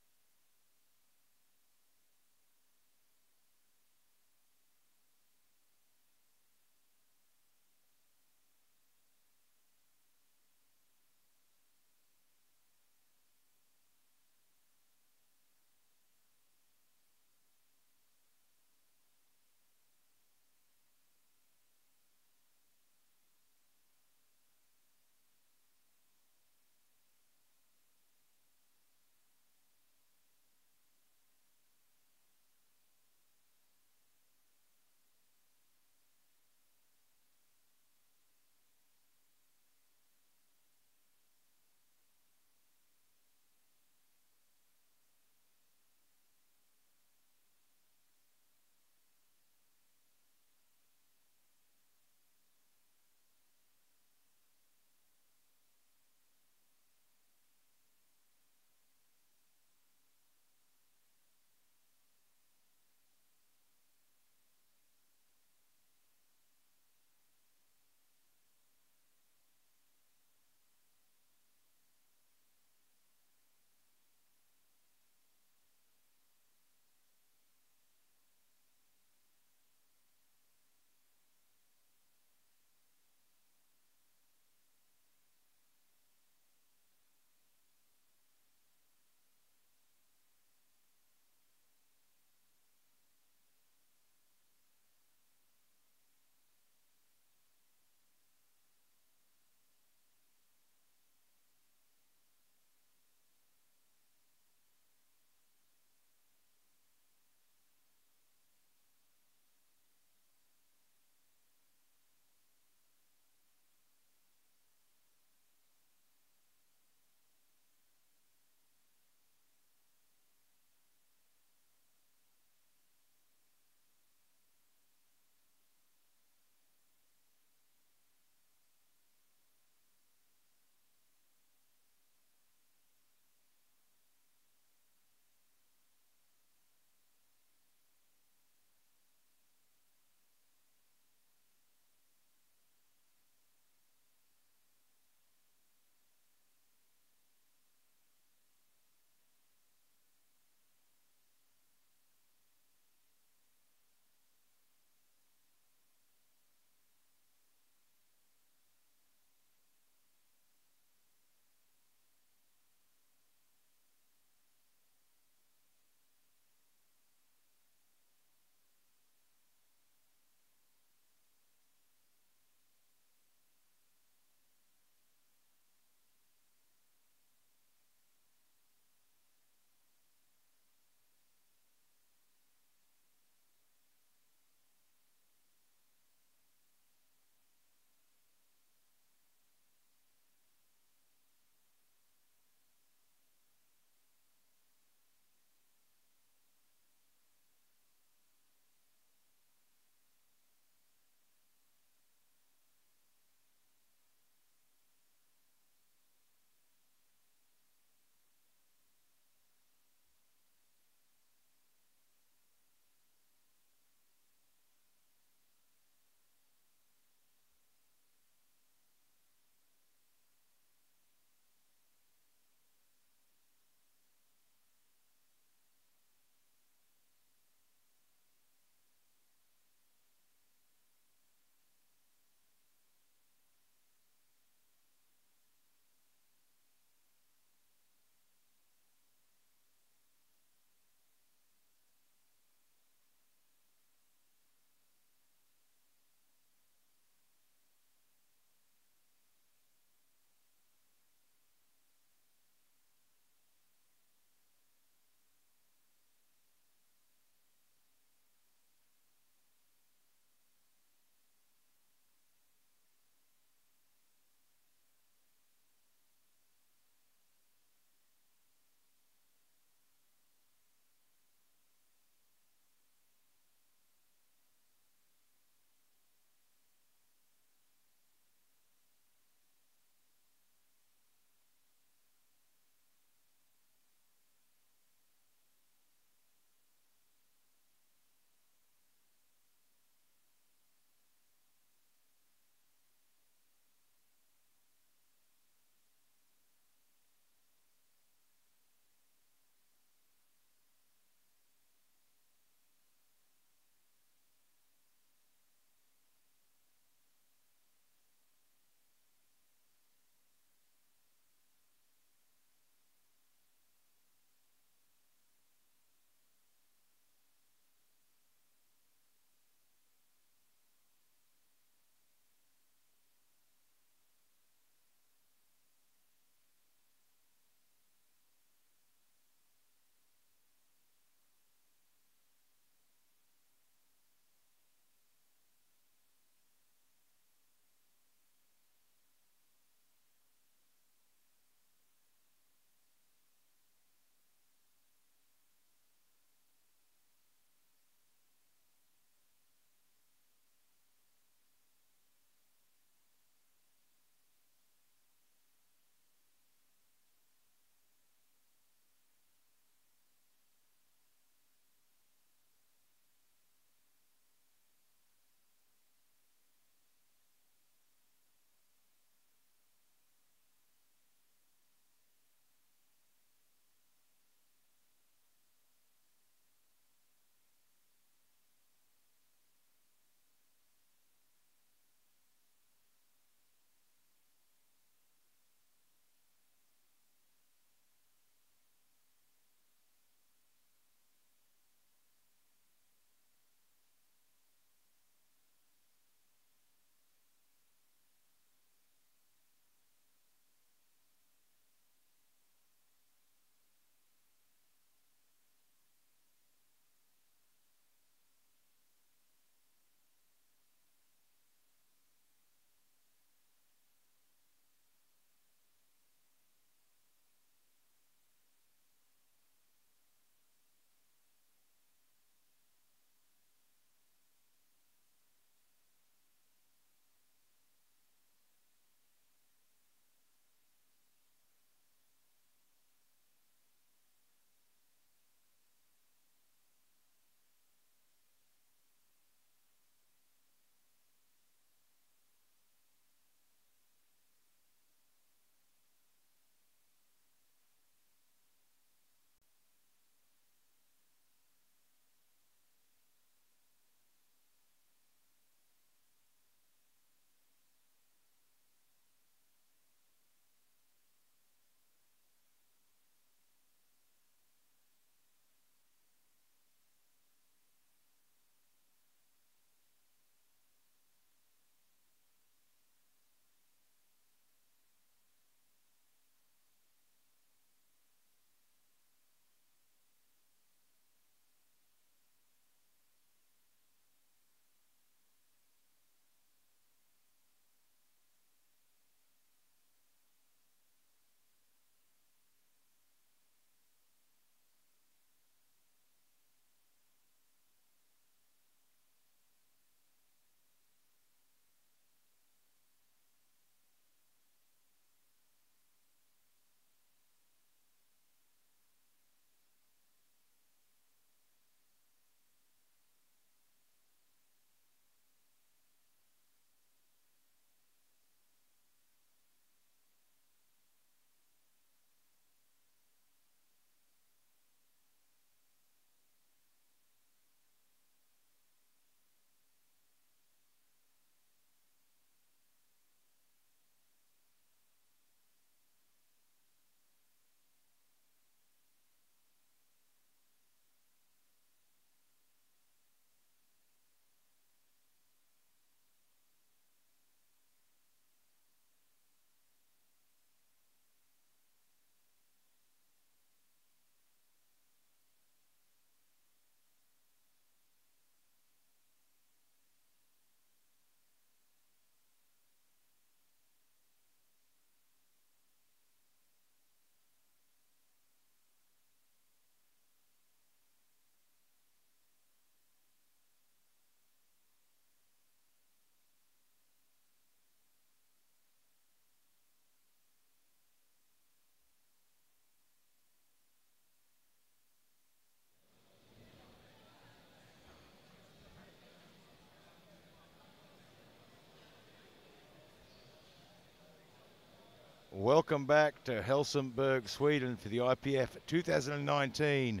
S1: welcome back to Helsingborg, Sweden for the IPF 2019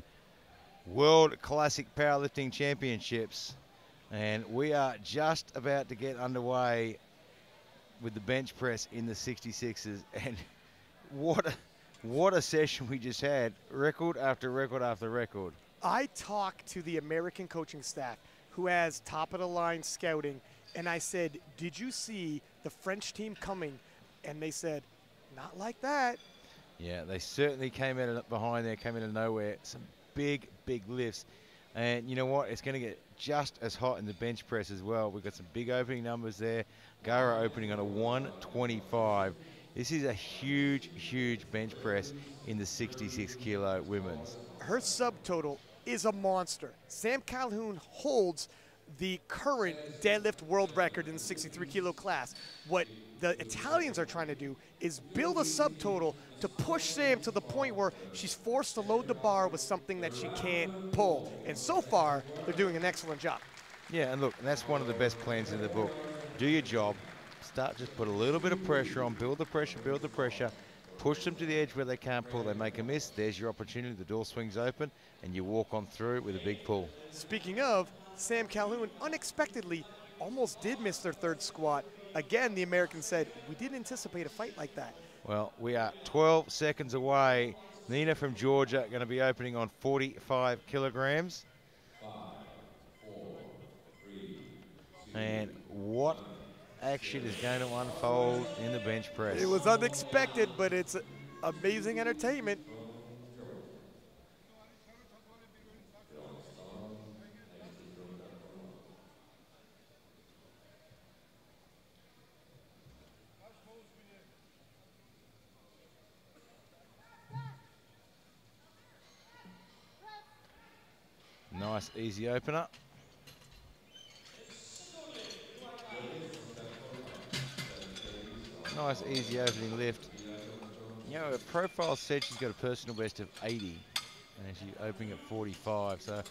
S1: World Classic Powerlifting Championships. And we are just about to get underway with the bench press in the 66s. And what a session we just had. Record after record after record.
S2: I talked to the American coaching staff who has top-of-the-line scouting, and I said, did you see the French team coming? And they said, not like that.
S1: Yeah, they certainly came out of behind there, came out of nowhere. Some big, big lifts. And you know what? It's going to get just as hot in the bench press as well. We've got some big opening numbers there. Gara opening on a 125. This is a huge, huge bench press in the 66-kilo women's.
S2: Her subtotal is a monster. Sam Calhoun holds the current deadlift world record in the 63-kilo class. What the Italians are trying to do is build a subtotal to push Sam to the point where she's forced to load the bar with something that she can't pull. And so far, they're doing an excellent job.
S1: Yeah, and look, that's one of the best plans in the book. Do your job. Start, just put a little bit of pressure on, build the pressure, push them to the edge where they can't pull. They make a miss. There's your opportunity. The door swings open, and you walk on through it with a big pull.
S2: Speaking of, Sam Calhoun unexpectedly almost did miss their third squat. Again, the American said, we didn't anticipate a fight like that.
S1: Well, we are 12 seconds away. Nina from Georgia going to be opening on 45 kilograms.
S3: 5, 4, 3, 2,
S1: and what action is going to unfold in the bench press?
S2: It was unexpected, but it's amazing entertainment.
S1: Nice, easy opener. Nice, easy opening lift. You know, her profile said she's got a personal best of 80, and she's opening at 45. So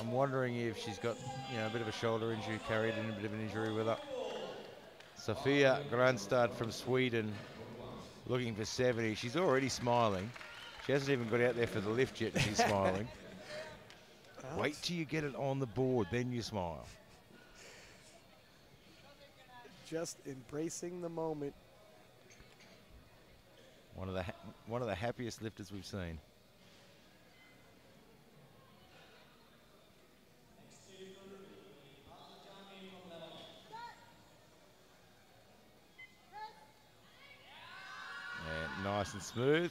S1: I'm wondering if she's got, you know, a bit of a shoulder injury, carried in a bit of an injury with her. Sofia Grande from Sweden, looking for 70. She's already smiling. She hasn't even got out there for the lift yet, and she's smiling. Wait till you get it on the board, then you smile.
S2: Just embracing the moment.
S1: One of the happiest lifters we've seen. And nice and smooth.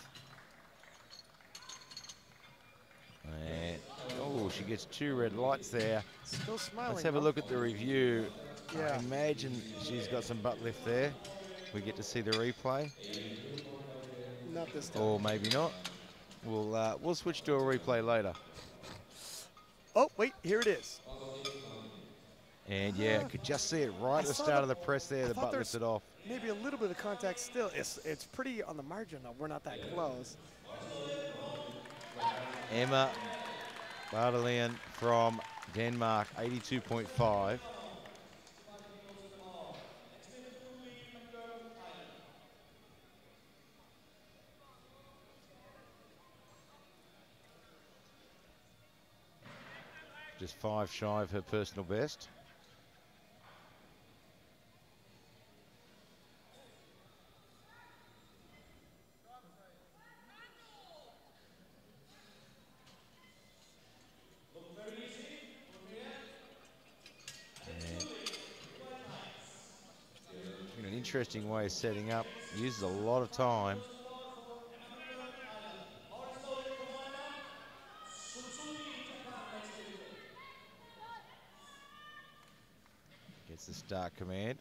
S1: And oh, she gets 2 red lights there.
S2: Still smiling.
S1: Let's have a look at the review.
S2: Yeah.
S1: I imagine she's got some butt lift there. We get to see the replay.
S2: Not this time.
S1: Or maybe not. We'll switch to a replay later.
S2: Oh, wait, here it is.
S1: And yeah, could just see it right at the start of the press there. The butt lifted off.
S2: Maybe a little bit of contact still. It's pretty on the margin, though. We're not that close.
S1: Emma Madeline from Denmark, 82.5. Just 5 shy of her personal best. And an interesting way of setting up. Uses a lot of time. The start command.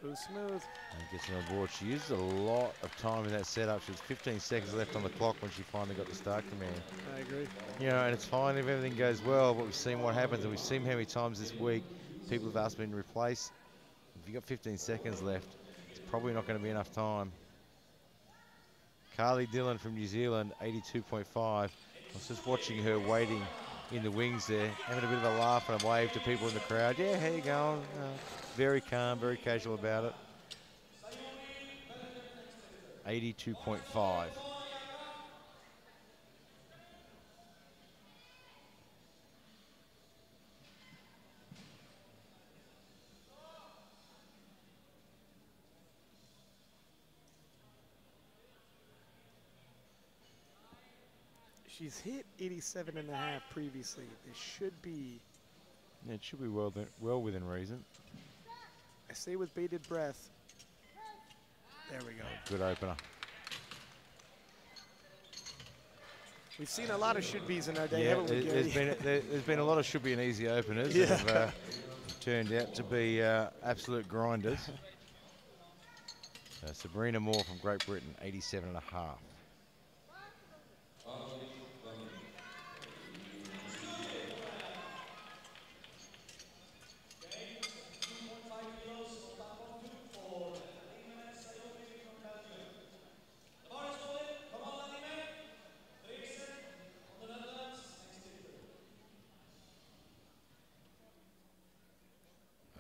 S2: Ooh, smooth.
S1: And gets her on board. She used a lot of time in that setup. She was 15 seconds left on the clock when she finally got the start command.
S2: I agree.
S1: You know, and it's fine if everything goes well, but we've seen what happens, and we've seen how many times this week people have asked me to replace. If you've got 15 seconds left, it's probably not going to be enough time. Carly Dillon from New Zealand, 82.5. I was just watching her waiting in the wings there, having a bit of a laugh and a wave to people in the crowd. Yeah, how you going? Very calm, very casual about it. 82.5.
S2: She's hit 87.5 previously. This should be.
S1: Yeah, it should be well within reason.
S2: I say with bated breath. There we go.
S1: Good opener.
S2: We've seen a lot of should-be's in our day,
S1: Yeah,
S2: haven't we, Gary?
S1: there's been a lot of should be an easy openers that have turned out to be absolute grinders. Sabrina Moore from Great Britain, 87.5.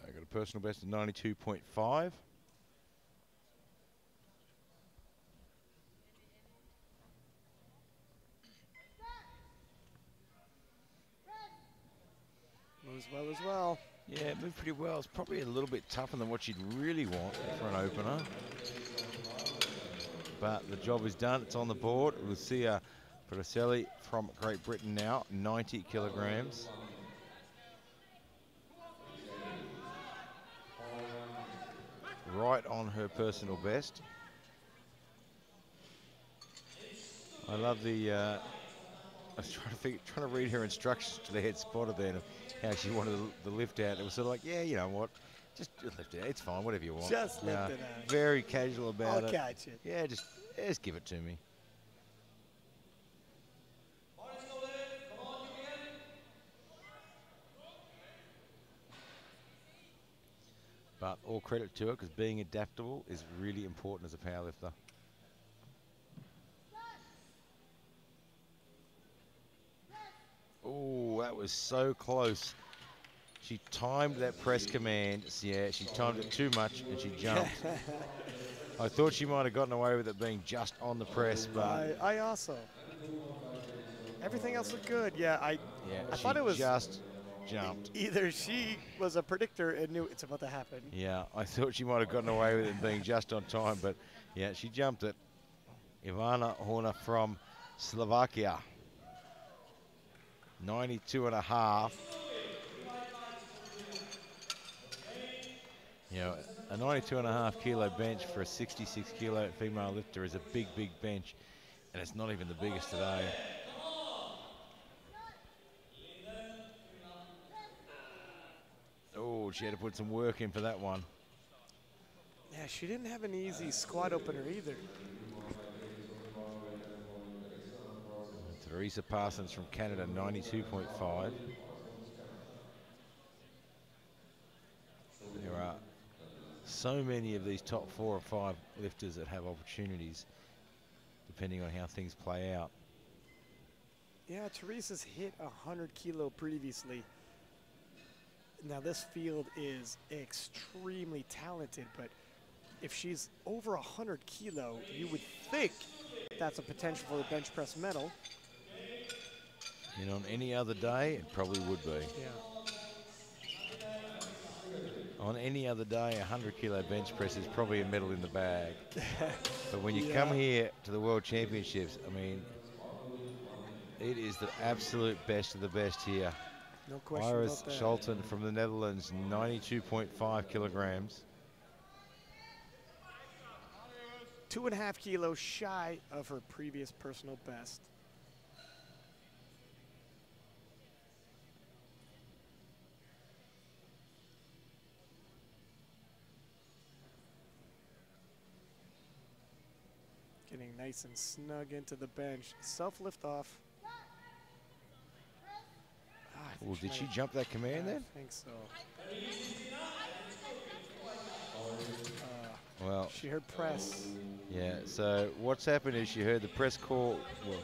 S1: I got a personal best of 92.5.
S2: Moves well as well.
S1: Yeah, it moved pretty well. It's probably a little bit tougher than what you'd really want for an opener. But the job is done. It's on the board. Lucia Porcelli from Great Britain now, 90 kilograms. Right on her personal best. I love the. I was trying to read her instructions to the head spotter then of how she wanted the lift out. It was sort of like, yeah, you know what, just lift it out. It's fine, whatever you want.
S2: Just lift it out.
S1: Very casual about it.
S2: I'll catch it.
S1: Yeah, just give it to me. But all credit to her, because being adaptable is really important as a powerlifter. Oh, that was so close. She timed that press command. Yeah, she timed it too much and she jumped. I thought she might have gotten away with it being just on the press, but
S2: I also. Everything else looked good. Yeah, I thought it was
S1: just jumped.
S2: Either she was a predictor and knew it's about to happen.
S1: Yeah, I thought she might have gotten away with it being just on time, but yeah, she jumped it. Ivana Horner from Slovakia. 92.5. You know, a 92.5 kilo bench for a 66 kilo female lifter is a big, big bench, and it's not even the biggest today. Oh, she had to put some work in for that one.
S2: Yeah, she didn't have an easy squat opener either.
S1: Theresa Parsons from Canada, 92.5. There are so many of these top 4 or 5 lifters that have opportunities depending on how things play out.
S2: Yeah, Theresa's hit 100 kilo previously. Now this field is extremely talented, but if she's over 100 kilo, you would think that's a potential for a bench press medal.
S1: And on any other day, it probably would be.
S2: Yeah.
S1: On any other day, 100 kilo bench press is probably a medal in the bag. But when you come here to the World Championships, I mean, it is the absolute best of the best here.
S2: No question
S1: Iris
S2: about that.
S1: Shelton from the Netherlands, 92.5 kilograms.
S2: 2.5 kilos shy of her previous personal best. Getting nice and snug into the bench. Self-lift off.
S1: Well, did she jump that command then?
S2: I think so.
S1: Well,
S2: She heard press.
S1: yeah, so what's happened is she heard the press call. Well,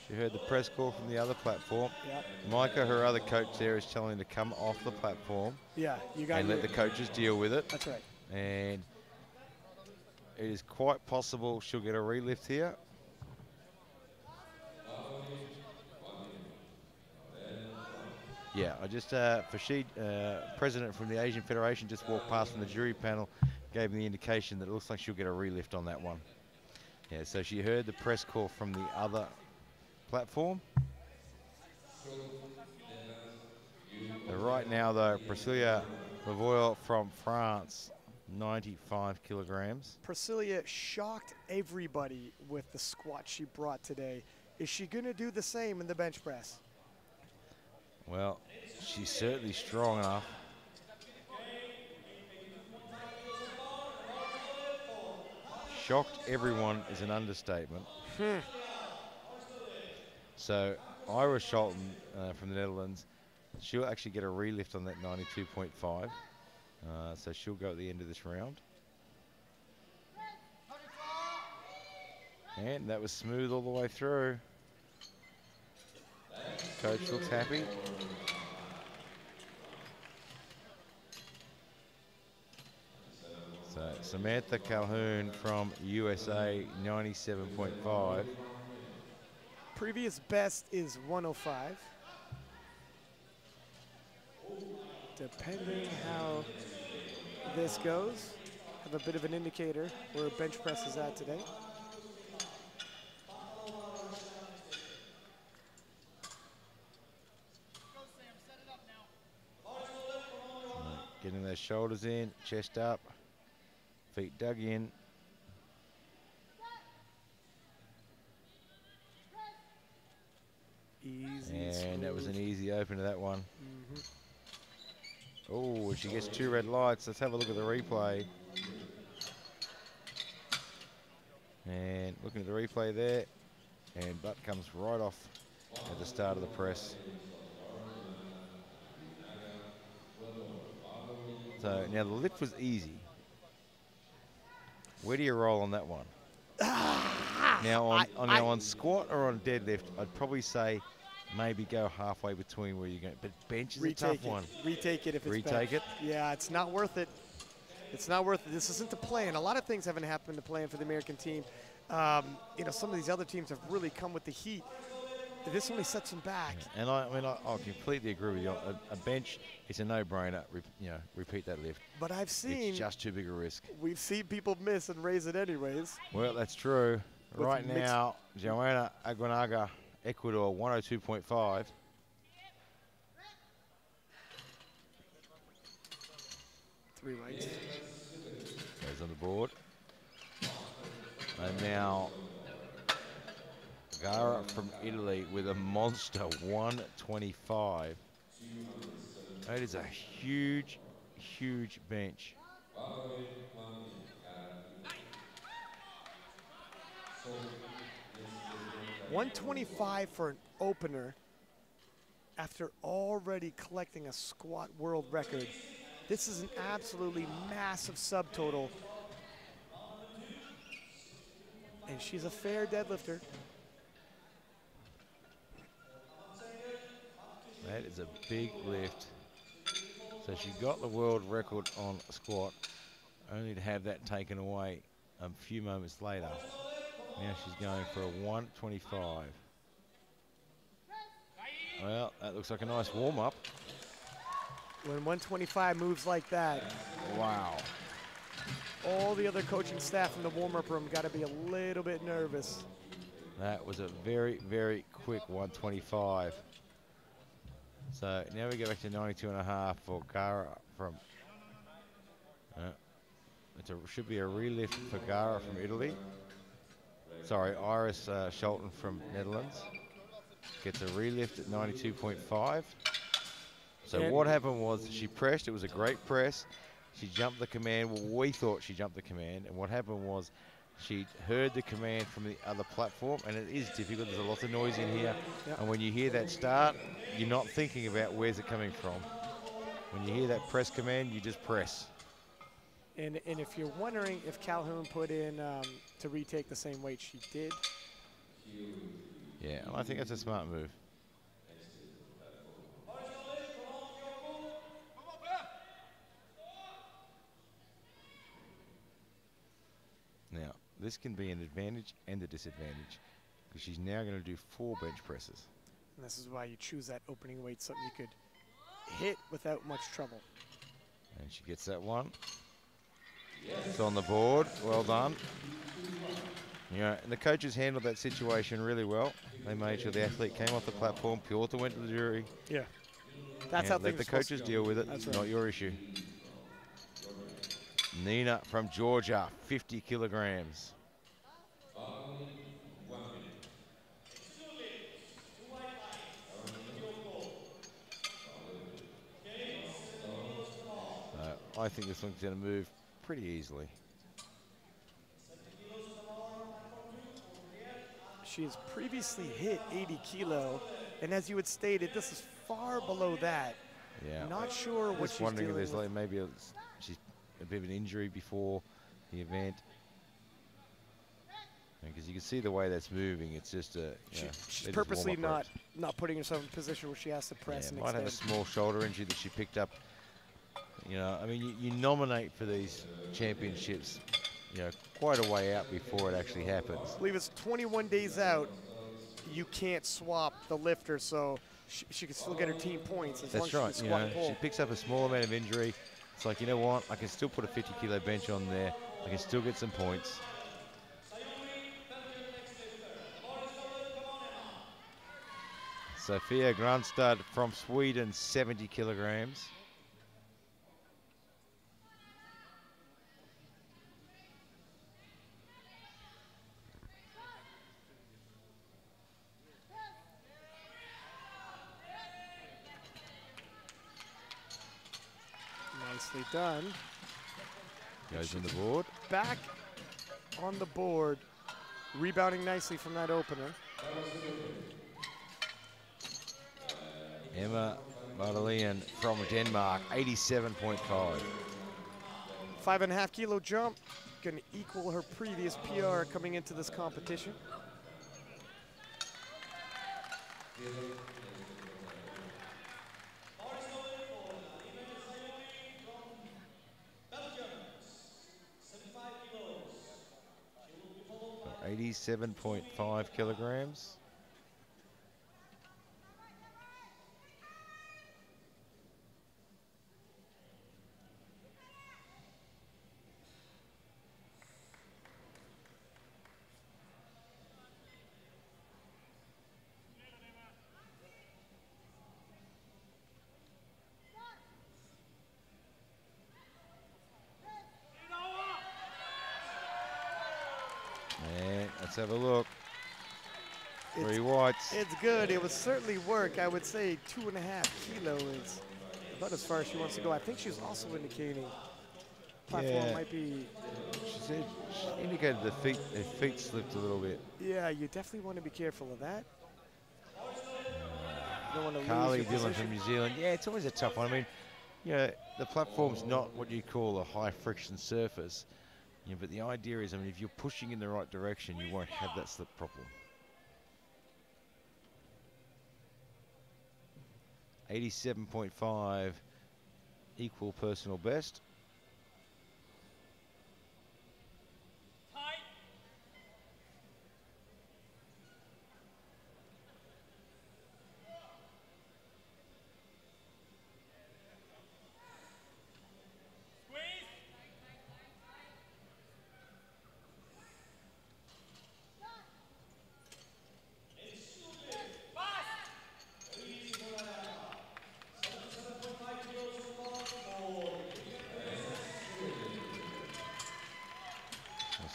S1: she heard the press call from the other platform.
S2: Yep.
S1: Micah, her other coach there, is telling her to come off the platform
S2: Yeah, you got
S1: and let the coaches deal with it.
S2: That's right.
S1: And it is quite possible she'll get a relift here. Yeah, I just, president from the Asian Federation just walked past from the jury panel, gave me the indication that it looks like she'll get a relift on that one. Yeah, so she heard the press call from the other platform. Right now, though, Priscilla Lavoie from France, 95 kilograms.
S2: Priscilla shocked everybody with the squat she brought today. Is she going to do the same in the bench press?
S1: Well, she's certainly strong enough. Shocked everyone is an understatement. So Ira Shelton from the Netherlands, she'll actually get a relift on that 92.5. So she'll go at the end of this round. And that was smooth all the way through. Coach looks happy. So Samantha Calhoun from USA, 97.5.
S2: Previous best is 105. Depending how this goes, have a bit of an indicator where bench press is at today.
S1: Getting those shoulders in, chest up, feet dug in.
S2: Easy.
S1: And that was an easy open to that one. Oh, she gets 2 red lights. Let's have a look at the replay. And looking at the replay there, and butt comes right off at the start of the press. So now the lift was easy. Where do you roll on that one? Now on squat or on deadlift, I'd probably say maybe go halfway between where you're going. But bench is a tough one.
S2: Retake it if it's
S1: Retake
S2: bench.
S1: it?
S2: Yeah, it's not worth it. It's not worth it. This isn't the plan. A lot of things haven't happened to plan for the American team. You know, some of these other teams have really come with the heat. This only sets them back.
S1: And I completely agree with you. A bench is a no-brainer. Repeat that lift.
S2: But I've seen
S1: It's just too big a risk.
S2: we've seen people miss and raise it anyways.
S1: Well, that's true.
S2: With
S1: Right
S2: mixed-
S1: now, Joanna Aguinaga, Ecuador, 102.5.
S2: Three rights.
S1: Goes on the board. And now Gara from Italy with a monster 125. That is a huge, huge bench.
S2: 125 for an opener after already collecting a squat world record. This is an absolutely massive subtotal. And she's a fair deadlifter.
S1: That is a big lift. So she got the world record on squat, only to have that taken away a few moments later. Now she's going for a 125. Well, that looks like a nice warm-up.
S2: When 125 moves like that,
S1: Wow.
S2: all the other coaching staff in the warm-up room got to be a little bit nervous.
S1: That was a very, very quick 125. So now we go back to 92.5 for Gara from. Should be a relift for Gara from Italy. Sorry, Iris Shelton from Netherlands gets a relift at 92.5. So
S2: And
S1: what happened was she pressed. It was a great press. She jumped the command. Well, we thought she jumped the command. And what happened was she heard the command from the other platform. And it is difficult. There's a lot of noise in here.
S2: Yep.
S1: And when you hear that start, you're not thinking about where's it coming from. When you hear that press command, you just press.
S2: And if you're wondering if Calhoun put in to retake the same weight, she did.
S1: Yeah, I think that's a smart move. this can be an advantage and a disadvantage because she's now going to do 4 bench presses.
S2: And this is why you choose that opening weight, something you could hit without much trouble.
S1: And she gets that one. It's on the board. Well done. Yeah, and the coaches handled that situation really well. They made sure the athlete came off the platform, Piotr went to the jury.
S2: Yeah. That's how
S1: let
S2: things
S1: the
S2: are supposed to
S1: coaches
S2: go.
S1: deal with it.
S2: That's
S1: It's
S2: right.
S1: not your issue. Nina from Georgia, 50 kilograms. I think this one's going to move pretty easily.
S2: She has previously hit 80 kilo, and as you had stated, this is far below that.
S1: Yeah.
S2: Not sure what
S1: Just
S2: she's
S1: wondering if
S2: dealing
S1: there's
S2: with.
S1: like maybe she's a bit of an injury before the event. Because you can see the way that's moving, it's just a.
S2: She's purposely not putting herself in a position where she has to press and
S1: might have a
S2: extend.
S1: small shoulder injury that she picked up. You know, I mean, you nominate for these championships, you know, quite a way out before it actually happens.
S2: I believe it's 21 days out. You can't swap the lifter, so she can still get her team points as long
S1: That's
S2: as
S1: right.
S2: she
S1: You
S2: can squat
S1: know,
S2: and pull.
S1: she picks up a small amount of injury. It's like, you know what? I can still put a 50 kilo bench on there. I can still get some points. Sofia Grande from Sweden, 70 kilograms.
S2: Nicely done.
S1: Goes on the board.
S2: Back on the board, rebounding nicely from that opener.
S1: Emma Madeline from Denmark, 87.5.
S2: 5.5 kilo jump, gonna equal her previous PR coming into this competition.
S1: So 87.5 kilograms. And let's have a look. Three whites.
S2: It's good. It would certainly work. I would say 2.5 kilo is about as far as she wants to go. I think she's also indicating platform might be.
S1: She indicated her feet slipped a little bit.
S2: Yeah, you definitely want to be careful of that. You don't want to lose
S1: Carly
S2: your
S1: Dillon
S2: position.
S1: from New Zealand. Yeah, it's always a tough one. I mean, you know, the platform's not what you call a high friction surface. You know, but the idea is, I mean, if you're pushing in the right direction, you won't have that slip problem. 87.5 equal personal best.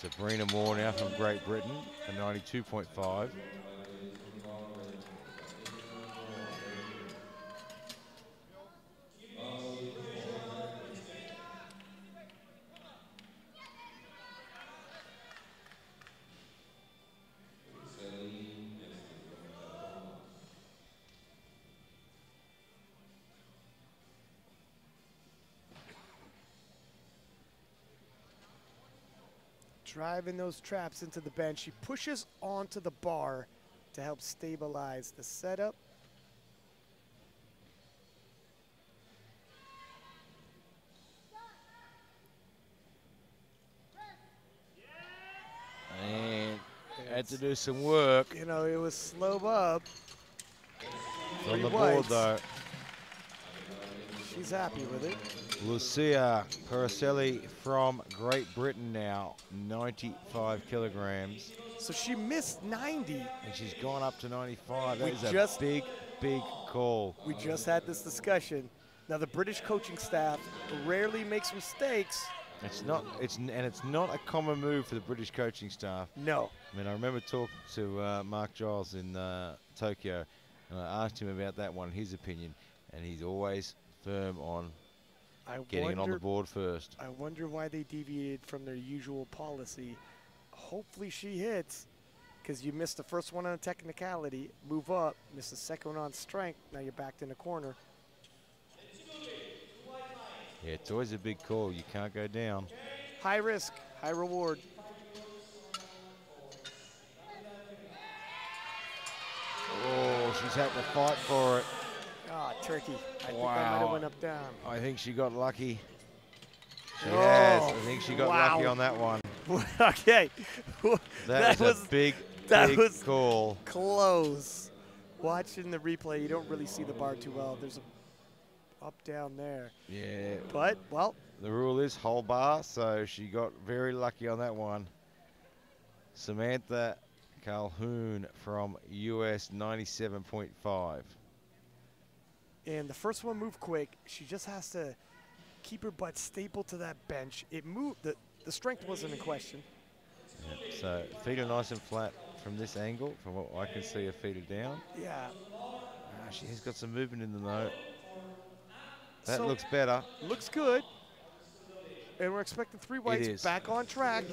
S1: Sabrina Moore now from Great Britain, a 92.5.
S2: Driving those traps into the bench. She pushes onto the bar to help stabilize the setup.
S1: had to do some work.
S2: You know, it was slow up.
S1: On
S2: 3
S1: the board,
S2: whites.
S1: though.
S2: She's happy with it.
S1: Lucia Paracelli from Great Britain now, 95 kilograms.
S2: So she missed 90.
S1: And she's gone up to 95.
S2: We
S1: That is
S2: just-
S1: a big, big call.
S2: We just had this discussion. Now the British coaching staff rarely makes mistakes.
S1: It's not a common move for the British coaching staff.
S2: No.
S1: I mean, I remember talking to Mark Giles in Tokyo, and I asked him about that one, his opinion, and he's always firm on getting it on the board first.
S2: I wonder why they deviated from their usual policy. Hopefully she hits, because you missed the first one on a technicality, move up, miss the second one on strength, now you're backed in the corner.
S1: Yeah, it's always a big call. You can't go down.
S2: High risk, high reward.
S1: Oh, she's had to fight for it.
S2: Ah, turkey. I think I might
S1: Wow.
S2: have went up down.
S1: I think she got lucky. She
S2: Oh,
S1: has. I think she got lucky
S2: wow.
S1: on that one.
S2: Okay.
S1: That was a big call.
S2: Close. Watching the replay, you don't really see the bar too well. There's a up down there.
S1: Yeah.
S2: But, well,
S1: The rule is whole bar, so she got very lucky on that one. Samantha Calhoun from US 97.5.
S2: and the first one moved quick. She just has to keep her butt stapled to that bench. It moved. The strength wasn't in question.
S1: Yep. So feet are nice and flat from this angle. From what I can see, her feet are down.
S2: Yeah.
S1: She has got some movement in the note. That
S2: So-
S1: looks better.
S2: Looks good. And we're expecting 3 whites
S1: is.
S2: back on track.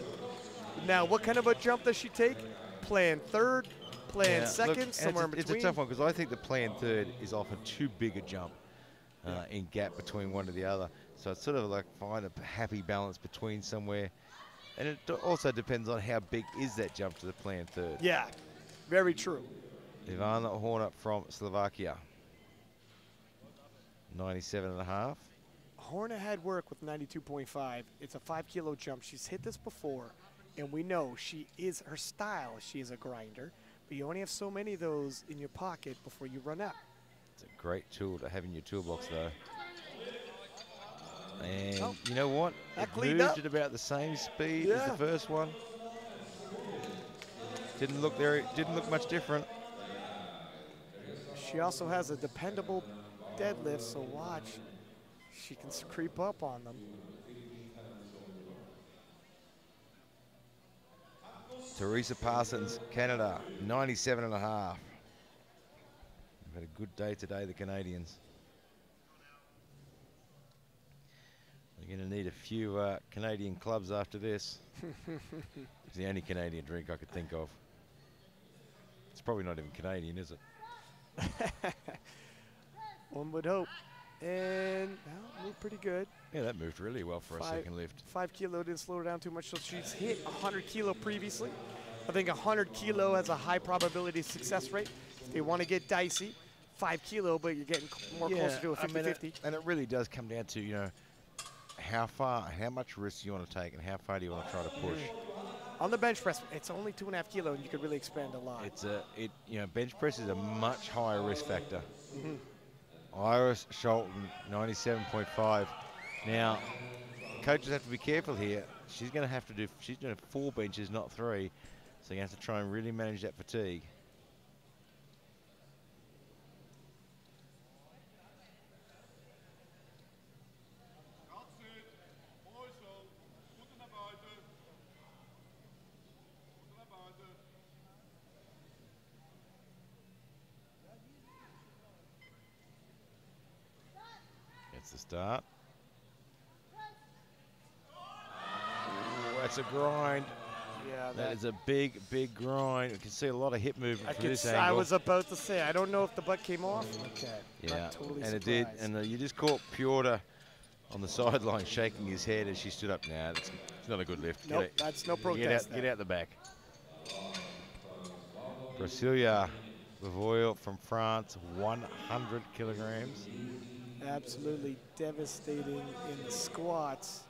S2: Now, what kind of a jump does she take? Plan third, plan
S1: Yeah,
S2: second,
S1: look, and
S2: somewhere in
S1: it's
S2: between.
S1: a tough one because I think the plan third is often too big a jump in gap between one to the other. So it's sort of like find a happy balance between somewhere. And it also depends on how big is that jump to the plan third.
S2: Yeah, very true.
S1: Ivana Horner from Slovakia. 97.5.
S2: Horner had work with 92.5. It's a 5 kilo jump. She's hit this before, and we know she is her style. She is a grinder, but you only have so many of those in your pocket before you run out.
S1: It's a great tool to have in your toolbox, though. And
S2: Oh,
S1: you know what?
S2: that
S1: It
S2: cleaned
S1: moved
S2: up.
S1: at about the same speed as
S2: Yeah.
S1: the first one. Didn't look much different.
S2: She also has a dependable deadlift, so watch. She can creep up on them.
S1: Theresa Parsons, Canada, 97.5. We've had a good day today, the Canadians. We're going to need a few Canadian clubs after this. It's the only Canadian drink I could think of. It's probably not even Canadian, is it?
S2: One would hope. And well, moved pretty good.
S1: Yeah, that moved really well for a second lift.
S2: 5 kilo didn't slow her down too much, so she's hit 100 kilo previously. I think 100 kilo has a high probability success rate. If they want to get dicey, 5 kilo, but you're getting more closer to a 50-50.
S1: And it really does come down to, you know, how much risk you want to take and how far do you want to try to push.
S2: On the bench press, it's only 2.5 kilo, and you could really expand a lot.
S1: Bench press is a much higher risk factor. Iris Shelton, 97.5. Now, coaches have to be careful here. She's going to do 4 benches, not 3. So you have to try and really manage that fatigue. That's the start. Ooh, that's a grind.
S2: Yeah,
S1: That is a big, big grind. You can see a lot of hip movement from this
S2: I
S1: angle.
S2: was about to say, I don't know if the butt came off. Okay.
S1: Yeah,
S2: Not totally
S1: and it did.
S2: surprised.
S1: And you just caught Piotr on the sideline shaking his head as she stood up. Now it's not a good lift.
S2: Nope, that's no protest.
S1: Get out the back. Brasilia Lavoie from France, 100 kilograms.
S2: Absolutely devastating in the squats.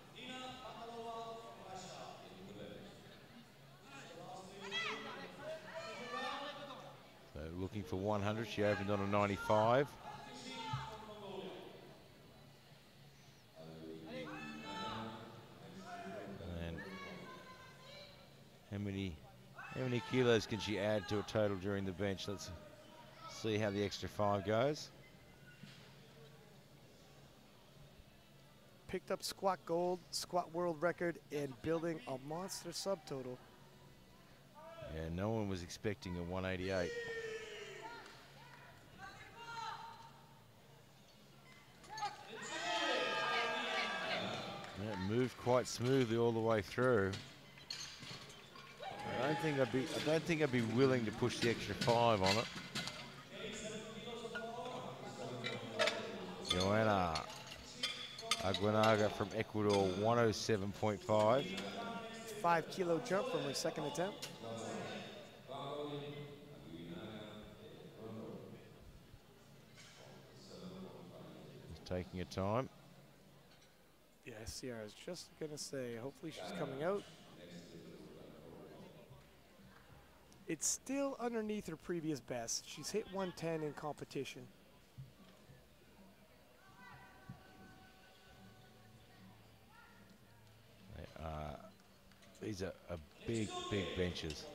S1: looking for 100. She opened on a 95. And how many kilos can she add to a total during the bench? Let's see how the extra 5 goes.
S2: Picked up squat gold, squat world record, and building a monster subtotal.
S1: Yeah, no one was expecting a 188. It moved quite smoothly all the way through. I don't think I'd be willing to push the extra 5 on it. Joanna Aguinaga from Ecuador, 107.5.
S2: 5 kilo jump from her second attempt.
S1: Just taking her time.
S2: Yes, yeah, I was just gonna say, hopefully she's coming out. It's still underneath her previous best. She's hit 110 in competition.
S1: These are big, big benches.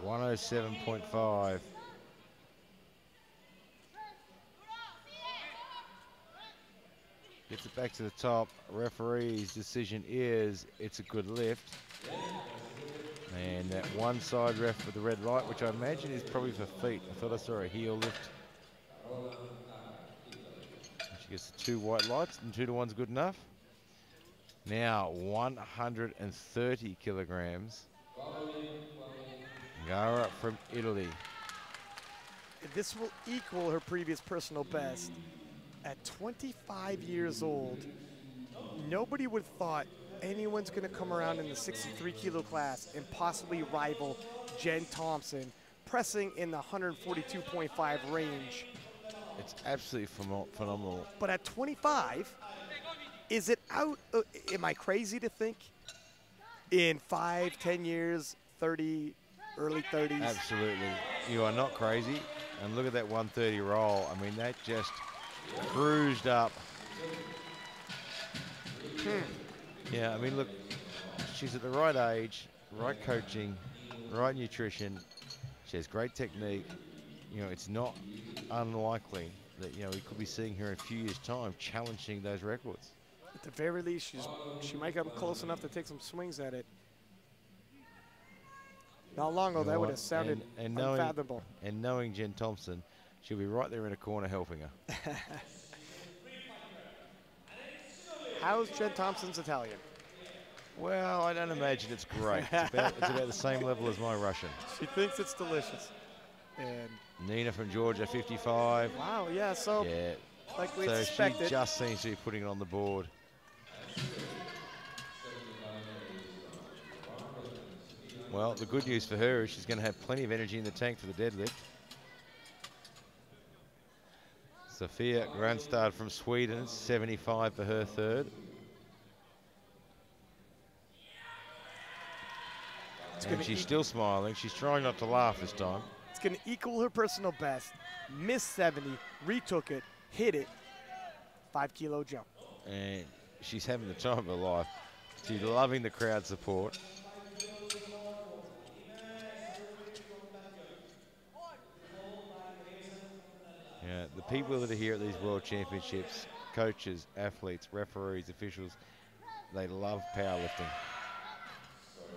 S1: $107.5. Gets it back to the top. Referee's decision is it's a good lift. And that one side ref with the red light, which I imagine is probably for feet. I thought I saw a heel lift. She gets the 2 white lights, and 2 to 1's good enough. Now 130 kilograms. Gara from Italy.
S2: This will equal her previous personal best. At 25 years old, nobody would have thought anyone's going to come around in the 63 kilo class and possibly rival Jen Thompson, pressing in the 142.5 range.
S1: It's absolutely phenomenal.
S2: But at 25, is it out? Am I crazy to think in 5, 10 years, 30, early 30s?
S1: Absolutely. You are not crazy. And look at that 130 roll. I mean, that just cruised up. Yeah, I mean, look, she's at the right age, right coaching, right nutrition. She has great technique. You know, it's not unlikely that, you know, we could be seeing her in a few years' time challenging those records.
S2: At the very least, she might come close enough to take some swings at it. Not long ago, that would have sounded unfathomable.
S1: And knowing Jen Thompson, she'll be right there in a corner helping her.
S2: How's Jen Thompson's Italian?
S1: Well, I don't imagine it's great. It's about the same level as my Russian.
S2: She thinks it's delicious. And
S1: Nina from Georgia, 55.
S2: Wow, yeah, so
S1: yeah.
S2: Like we
S1: so
S2: expected.
S1: She just seems to be putting it on the board. Well, the good news for her is she's going to have plenty of energy in the tank for the deadlift. Sofia Grande from Sweden, 75 for her third. And she's still smiling. She's trying not to laugh this time.
S2: It's going to equal her personal best. Missed 70, retook it, hit it. 5 kilo jump.
S1: And she's having the time of her life. She's loving the crowd support. Yeah, the people that are here at these World Championships, coaches, athletes, referees, officials, they love powerlifting.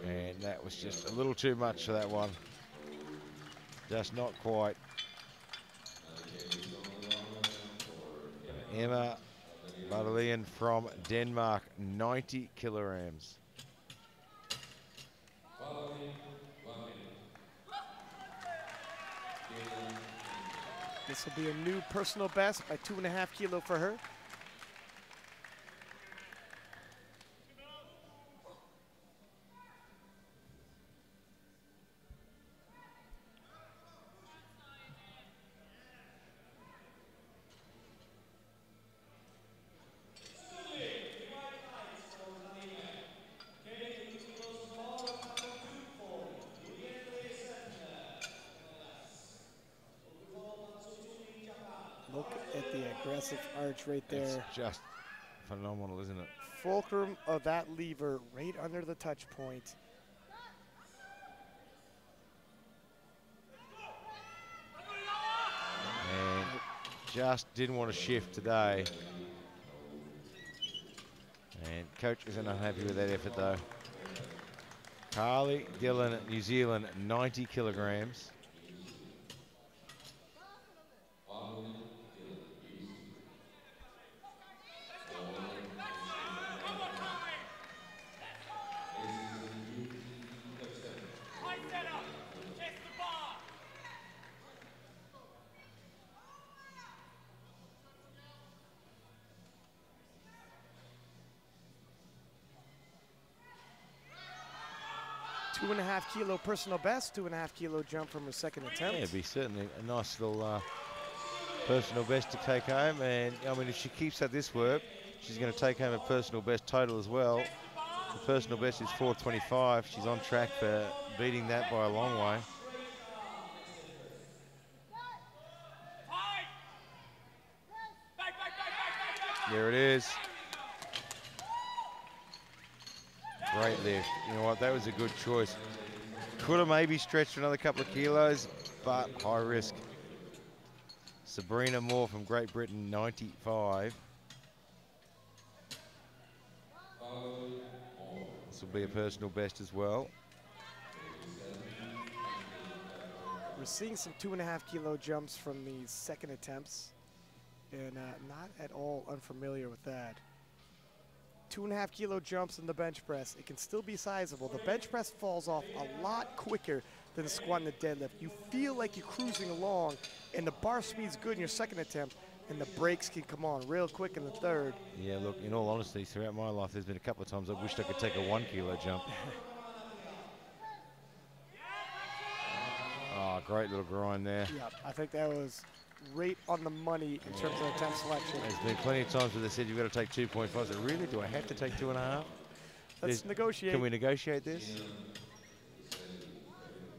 S1: And that was just a little too much for that one. Just not quite. Emma Madeline from Denmark, 90 kilograms.
S2: This will be a new personal best by 2.5 kilo for her. the aggressive arch right there.
S1: It's just phenomenal, isn't it?
S2: Fulcrum of that lever right under the touch point.
S1: And just didn't want to shift today. And coach isn't unhappy with that effort though. Carly Dillon, New Zealand, 90 kilograms.
S2: Two and a half kilo personal best, 2.5 kilo jump from her second attempt.
S1: Yeah, it'd be certainly a nice little personal best to take home. And I mean, if she keeps at this work, she's going to take home a personal best total as well. The personal best is 4:25. She's on track for beating that by a long way. There it is. Great lift. You know what? That was a good choice. Could have maybe stretched another couple of kilos, but high risk. Sabrina Moore from Great Britain, 95. This will be a personal best as well.
S2: We're seeing some 2.5 kilo jumps from the second attempts, and not at all unfamiliar with that. 2.5 kilo jumps in the bench press. It can still be sizable. The bench press falls off a lot quicker than the squat and the deadlift. You feel like you're cruising along, and the bar speed's good in your second attempt, and the brakes can come on real quick in the third.
S1: Yeah, look, in all honesty, throughout my life, there's been a couple of times I wished I could take a 1 kilo jump. Oh, great little grind there.
S2: Yeah, I think that was right on the money in terms of attempt selection.
S1: There's been plenty of times where they said you've got to take 2.5. I said, really? Do I have to take 2.5?
S2: Let's negotiate.
S1: Can we negotiate this?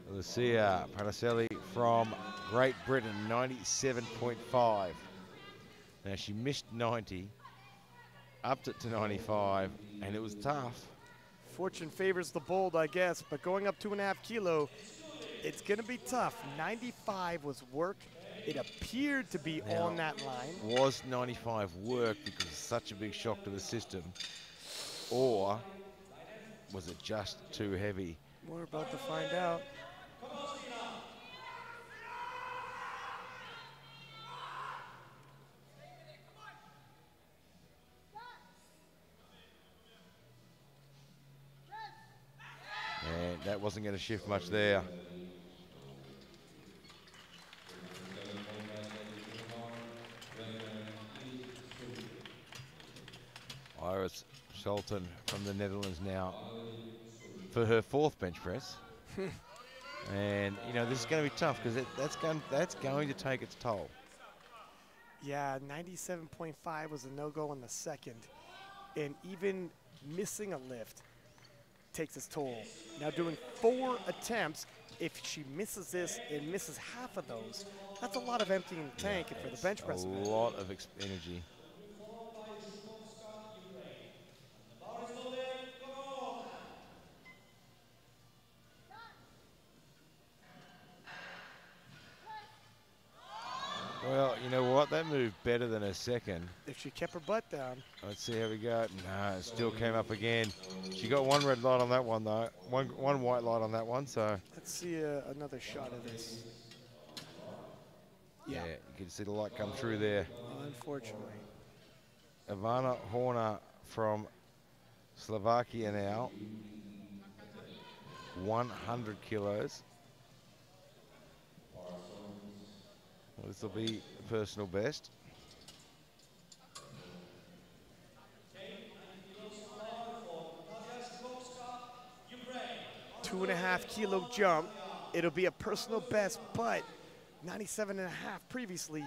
S1: Lucia Panaselli from Great Britain, 97.5. Now she missed 90, upped it to 95, and it was tough.
S2: Fortune favors the bold, I guess, but going up 2.5 kilo, it's going to be tough. 95 was work. It appeared to be
S1: Now,
S2: on that line.
S1: Was 95 work because it's such a big shock to the system, or was it just too heavy?
S2: We're about to find out.
S1: And that wasn't going to shift much there. Iris Shelton from the Netherlands now for her 4th bench press. And, you know, this is going to be tough because that's going to take its toll.
S2: Yeah, 97.5 was a no-go in the second. And even missing a lift takes its toll. Now doing 4 attempts, if she misses this and misses half of those, that's a lot of emptying the tank for the bench press.
S1: A lot of energy. Well, you know what? That moved better than a second.
S2: If she kept her butt down.
S1: Let's see how we go. No, it still came up again. She got 1 red light on that one, though. One white light on that one, so.
S2: Let's see another shot of this.
S1: Yeah, you can see the light come through there.
S2: Unfortunately.
S1: Ivana Horner from Slovakia now. 100 kilos. Well, this will be a personal best.
S2: Two and a half kilo jump. It'll be a personal best, but 97.5 previously.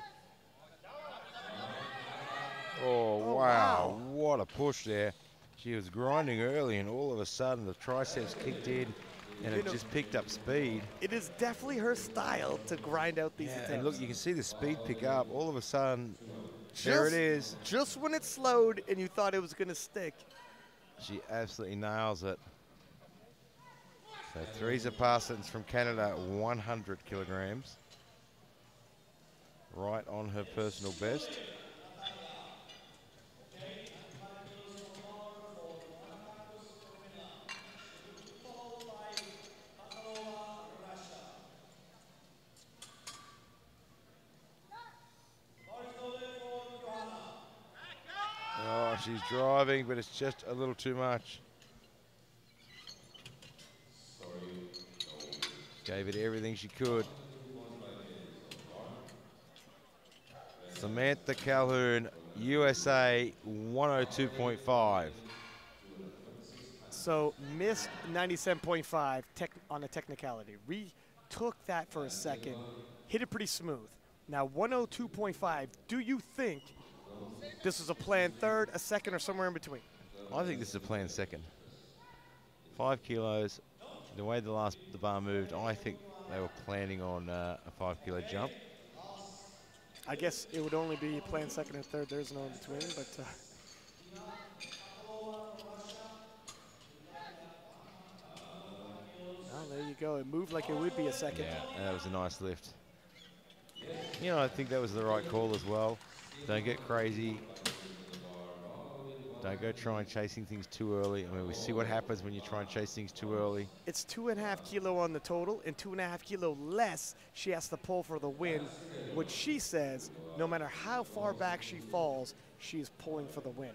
S1: Oh, wow. What a push there. She was grinding early, and all of a sudden the triceps kicked in, and it just picked up speed.
S2: It is definitely her style to grind out these attempts.
S1: And look, you can see the speed pick up. All of a sudden, There it is.
S2: Just when it slowed and you thought it was going to stick.
S1: She absolutely nails it. So Theresa Parsons from Canada, 100 kilograms. Right on her personal best. Oh, she's driving, but it's just a little too much. Gave it everything she could. Samantha Calhoun, USA, 102.5.
S2: So missed 97.5 on a technicality. Retook that for a second, hit it pretty smooth. Now 102.5, do you think this was a planned third, a second, or somewhere in between?
S1: I think this is a planned second. 5 kilos, the way the bar moved, I think they were planning on a 5 kilo jump.
S2: I guess it would only be planned second and third. There's no in between, but oh, there you go. It moved like it would be a second.
S1: Yeah, that was a nice lift. You know, I think that was the right call as well. Don't get crazy. Don't go try and chasing things too early. I mean, we see what happens when you try and chase things too early.
S2: It's 2.5 kilo on the total, and 2.5 kilo less she has to pull for the win, which she says, no matter how far back she falls, she's pulling for the win.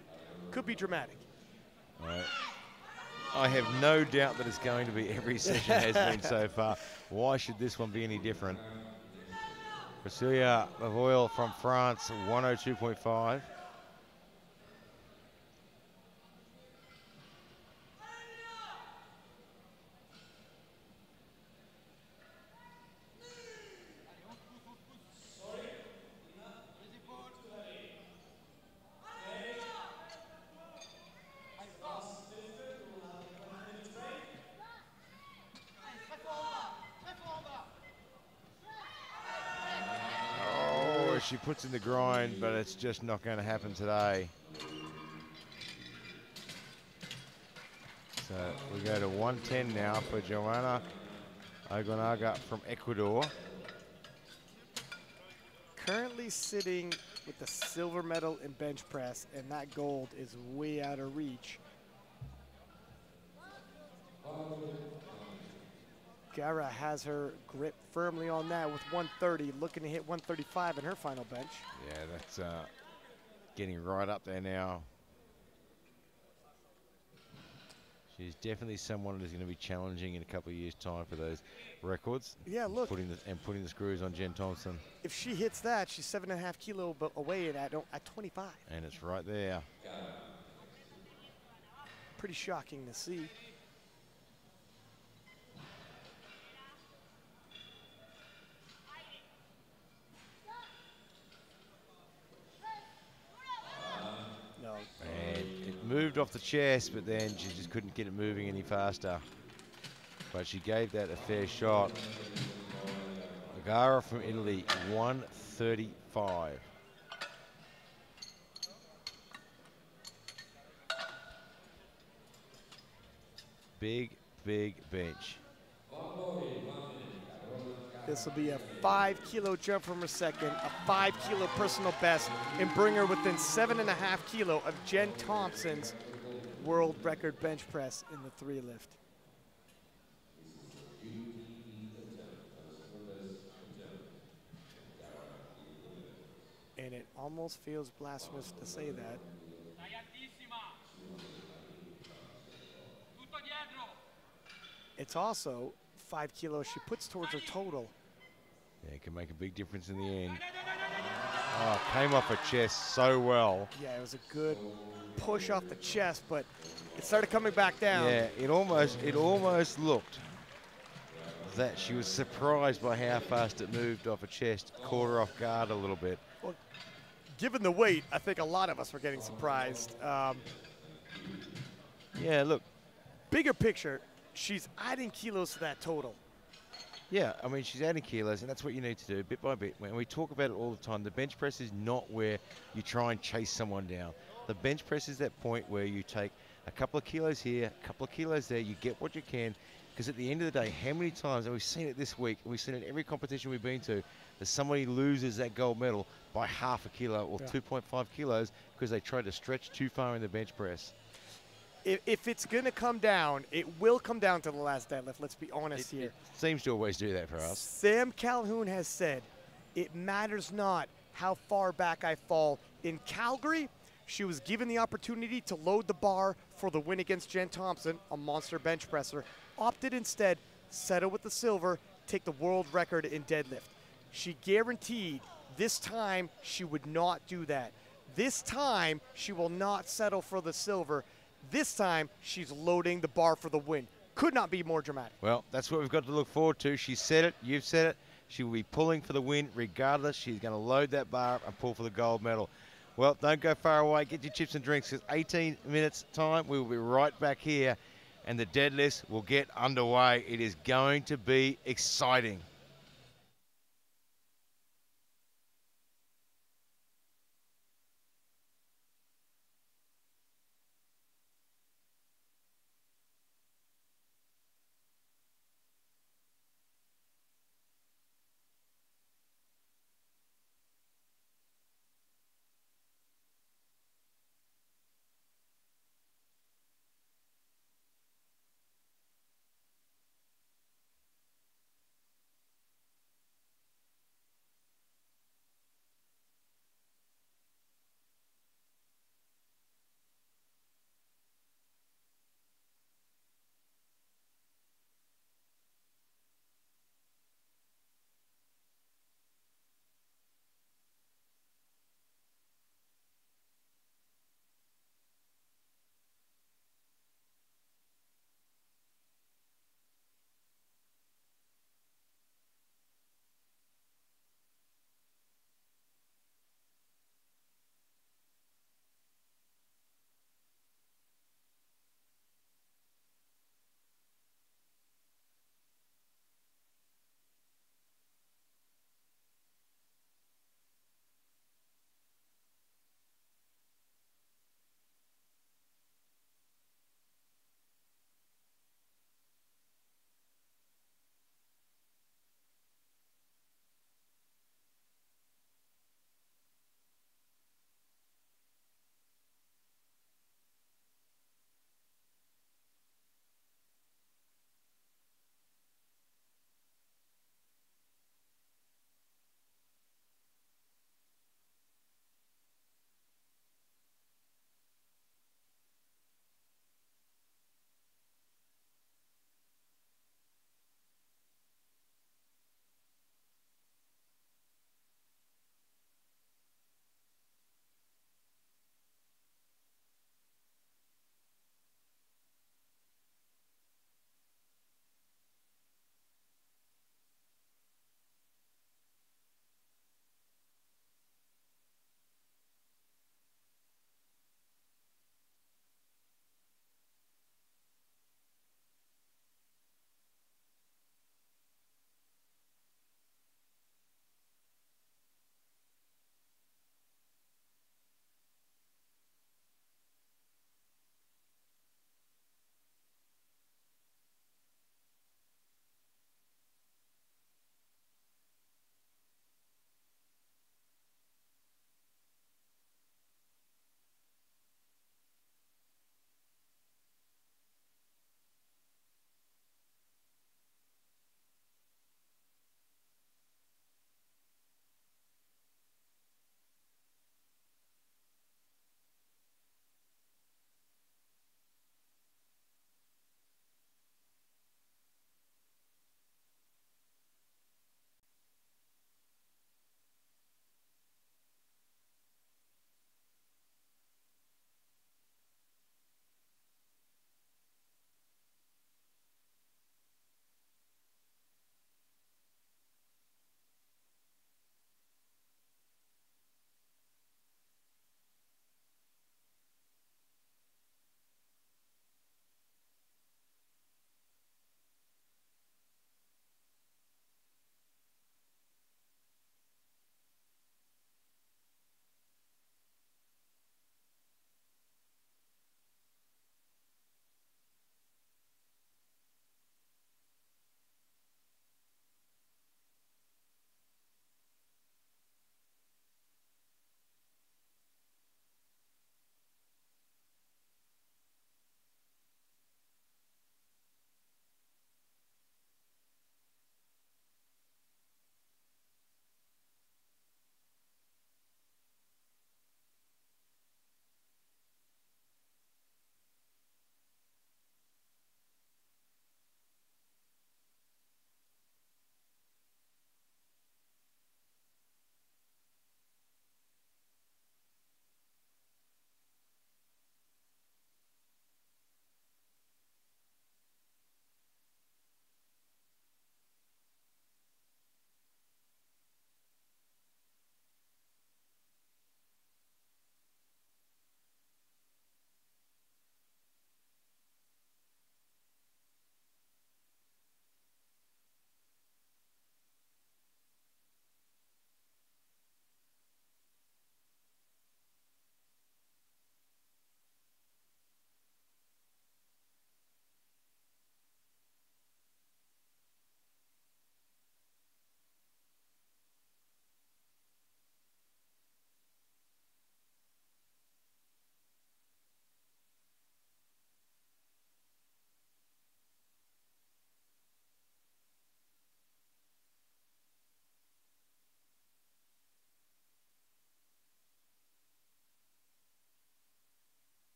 S2: Could be dramatic.
S1: All right. I have no doubt that it's going to be. Every session has been so far. Why should this one be any different? Sofia Grande from France, 102.5. She puts in the grind, but it's just not going to happen today. So we go to 110 now for Joanna Ogonaga from Ecuador.
S2: Currently sitting with the silver medal in bench press, and that gold is way out of reach. Gara has her grip firmly on that with 130, looking to hit 135 in her final bench.
S1: Yeah, that's getting right up there now. She's definitely someone who's going to be challenging in a couple of years' time for those records.
S2: Yeah, look.
S1: Putting the screws on Jen Thompson.
S2: If she hits that, she's 7.5 kilo away at 25.
S1: And it's right there.
S2: Pretty shocking to see.
S1: Moved off the chest, but then she just couldn't get it moving any faster. But she gave that a fair shot. Gara from Italy, 135. Big, big bench.
S2: This will be a 5 kilo jump from her second, a 5 kilo personal best, and bring her within 7.5 kilo of Jen Thompson's world record bench press in the 3 lift. And it almost feels blasphemous to say that. It's also 5 kilos she puts towards her total.
S1: Yeah, it can make a big difference in the end. Oh, came off her chest so well.
S2: Yeah, it was a good push off the chest, but it started coming back down.
S1: Yeah, it almost looked that she was surprised by how fast it moved off her chest, caught her off guard a little bit.
S2: Well, given the weight, I think a lot of us were getting surprised.
S1: Yeah, look.
S2: Bigger picture, she's adding kilos to that total.
S1: Yeah, I mean, she's adding kilos, and that's what you need to do bit by bit. When we talk about it all the time, the bench press is not where you try and chase someone down. The bench press is that point where you take a couple of kilos here, a couple of kilos there, you get what you can, because at the end of the day, how many times, and we've seen it this week, and we've seen it in every competition we've been to, that somebody loses that gold medal by half a kilo or 2.5 kilos because they tried to stretch too far in the bench press.
S2: If it's going to come down, it will come down to the last deadlift. Let's be honest here.
S1: It seems to always do that for us.
S2: Sam Calhoun has said, it matters not how far back I fall. In Calgary, she was given the opportunity to load the bar for the win against Jen Thompson, a monster bench presser, opted instead, settle with the silver, take the world record in deadlift. She guaranteed this time she would not do that. This time, she will not settle for the silver. This time, she's loading the bar for the win. Could not be more dramatic.
S1: Well, that's what we've got to look forward to. She said it. You've said it. She will be pulling for the win regardless. She's going to load that bar and pull for the gold medal. Well, don't go far away. Get your chips and drinks. It's 18 minutes time. We will be right back here, and the deadlifts will get underway. It is going to be exciting.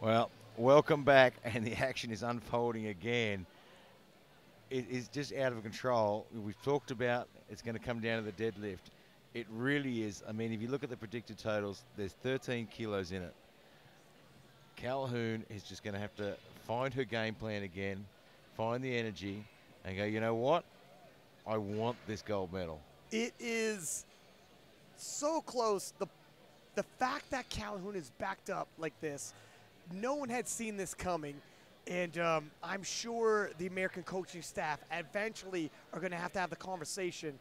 S1: Well, welcome back, and the action is unfolding again. It is just out of control. We've talked about it's going to come down to the deadlift. It really is. I mean, if you look at the predicted totals, there's 13 kilos in it. Calhoun is just going to have to find her game plan again, find the energy, and go, you know what? I want this gold medal.
S2: It is so close. The fact that Calhoun is backed up like this, no one had seen this coming. And I'm sure the American coaching staff eventually are going to have the conversation.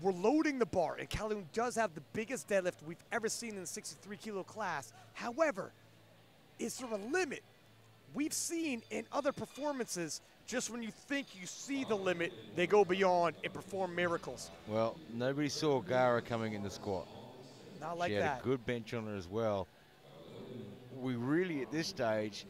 S2: We're loading the bar, and Calhoun does have the biggest deadlift we've ever seen in the 63-kilo class. However, is there a limit? We've seen in other performances, just when you think you see the limit, they go beyond and perform miracles.
S1: Well, nobody saw Gara coming in the squat.
S2: Not like
S1: she had
S2: that.
S1: a good bench on her as well. We really, at this stage,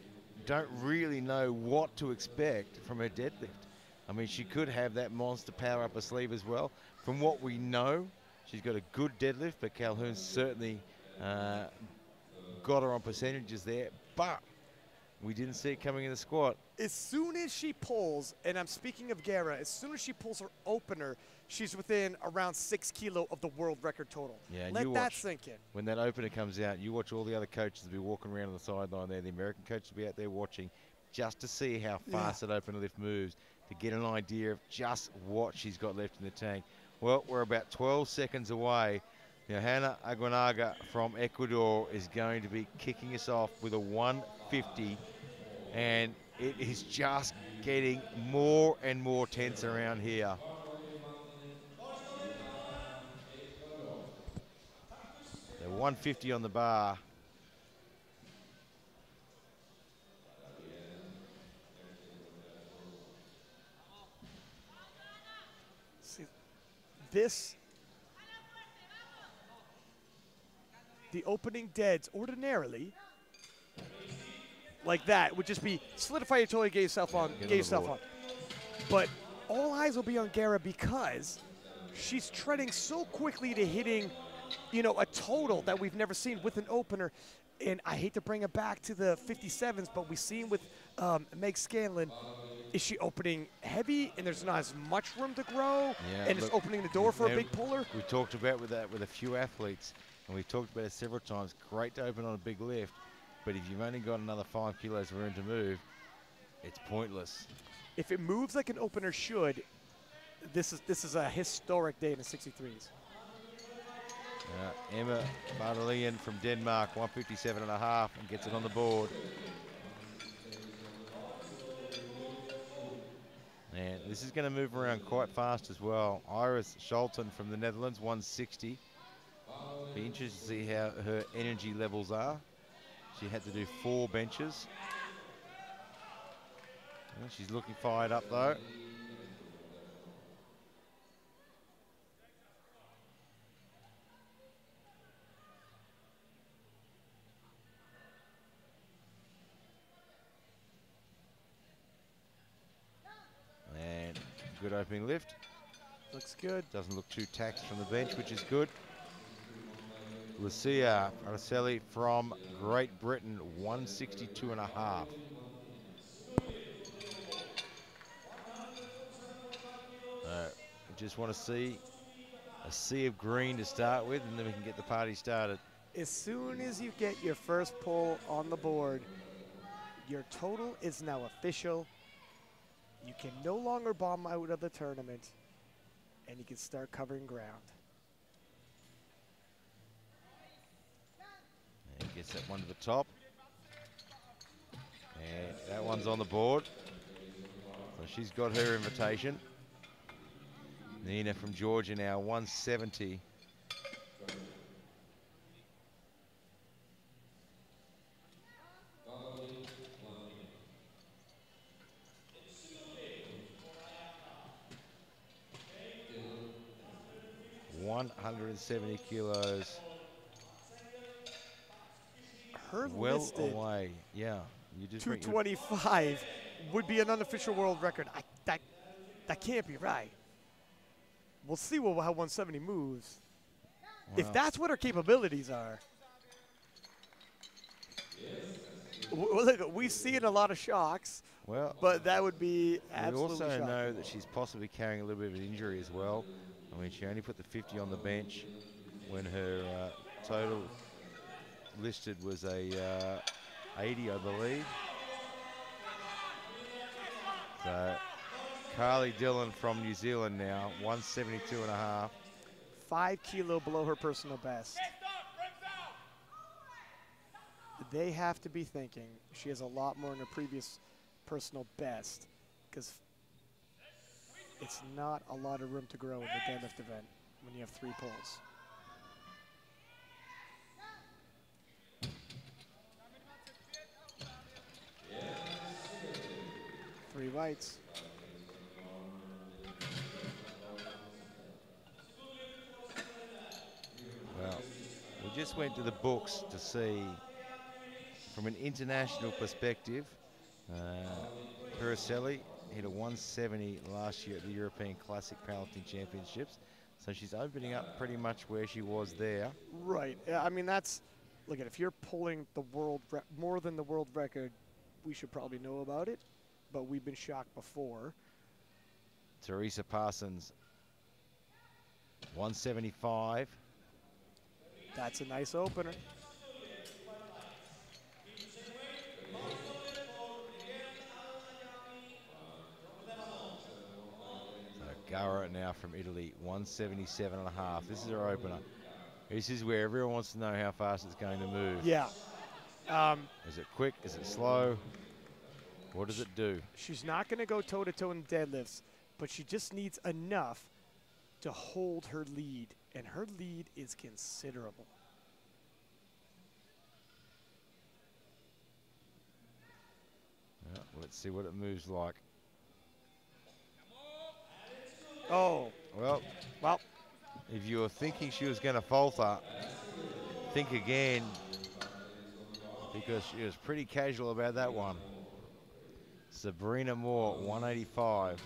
S1: don't really know what to expect from her deadlift. I mean, she could have that monster power up her sleeve as well. From what we know, she's got a good deadlift, but Calhoun certainly got her on percentages there. But we didn't see it coming in the squat.
S2: As soon as she pulls, and I'm speaking of Gara, as soon as she pulls her opener, she's within around 6 kilo of the world record total.
S1: Yeah, and
S2: Let that sink in.
S1: When that opener comes out, you watch all the other coaches be walking around on the sideline there. The American coaches will be out there watching just to see how fast that opener lift moves, to get an idea of just what she's got left in the tank. Well, we're about 12 seconds away. Johanna Aguinaga from Ecuador is going to be kicking us off with a 150, and it is just getting more and more tense around here. The 150 on the bar.
S2: See, this, the opening deads ordinarily, like that, would just be solidify your toe and get yourself on. But all eyes will be on Gara because she's treading so quickly to hitting, you know, a total that we've never seen with an opener. And I hate to bring it back to the 57s, but we've seen with Meg Scanlon, is she opening heavy and there's not as much room to grow, and it's opening the door for a big puller?
S1: We talked about that with a few athletes, and we've talked about it several times. Great to open on a big lift, but if you've only got another 5 kilos of room to move, it's pointless.
S2: If it moves like an opener should, this is a historic day in the 63s.
S1: Emma Madeline from Denmark, 157.5, and gets it on the board. And this is going to move around quite fast as well. Iris Shelton from the Netherlands, 160. Be interested to see how her energy levels are. She had to do 4 benches. Well, she's looking fired up though. And good opening lift.
S2: Looks good.
S1: Doesn't look too taxed from the bench, which is good. Lucia Araceli from Great Britain, 162.5. We just want to see a sea of green to start with, and then we can get the party started.
S2: As soon as you get your first pull on the board, your total is now official. You can no longer bomb out of the tournament, and you can start covering ground.
S1: And gets that one to the top. And that one's on the board. So she's got her invitation. Nina from Georgia now, 170. $170 kilos.
S2: Her
S1: Well
S2: listed
S1: away, yeah. You just
S2: 225 would be an unofficial world record. That can't be right. We'll see how 170 moves. If that's what her capabilities are. Look, we've seen a lot of shocks,
S1: Well,
S2: but that would be
S1: we
S2: absolutely
S1: also
S2: shocking.
S1: know that she's possibly carrying a little bit of an injury as well. I mean, she only put the 50 on the bench when her total listed was a 80, I believe. So Carly Dillon from New Zealand now, 172.5.
S2: 5 kilo below her personal best. They have to be thinking she has a lot more in her previous personal best, because it's not a lot of room to grow in the deadlift event when you have 3 pulls. Three whites.
S1: Well, we just went to the books to see, from an international perspective, Puricelli hit a 170 last year at the European Classic Powerlifting Championships. So she's opening up pretty much where she was there.
S2: Right. Yeah, I mean, that's, look, if you're pulling the world more than the world record, we should probably know about it, but we've been shocked before.
S1: Theresa Parsons, 175.
S2: That's a nice opener.
S1: Gara now from Italy, 177.5. This is her opener. This is where everyone wants to know how fast it's going to move.
S2: Yeah.
S1: Is it quick? Is it slow? What does it do?
S2: She's not going to go toe-to-toe in deadlifts, but she just needs enough to hold her lead, and her lead is considerable.
S1: Yeah, let's see what it moves like.
S2: Oh.
S1: Well, if you were thinking she was going to falter, think again, because she was pretty casual about that one. Sabrina Moore, 185.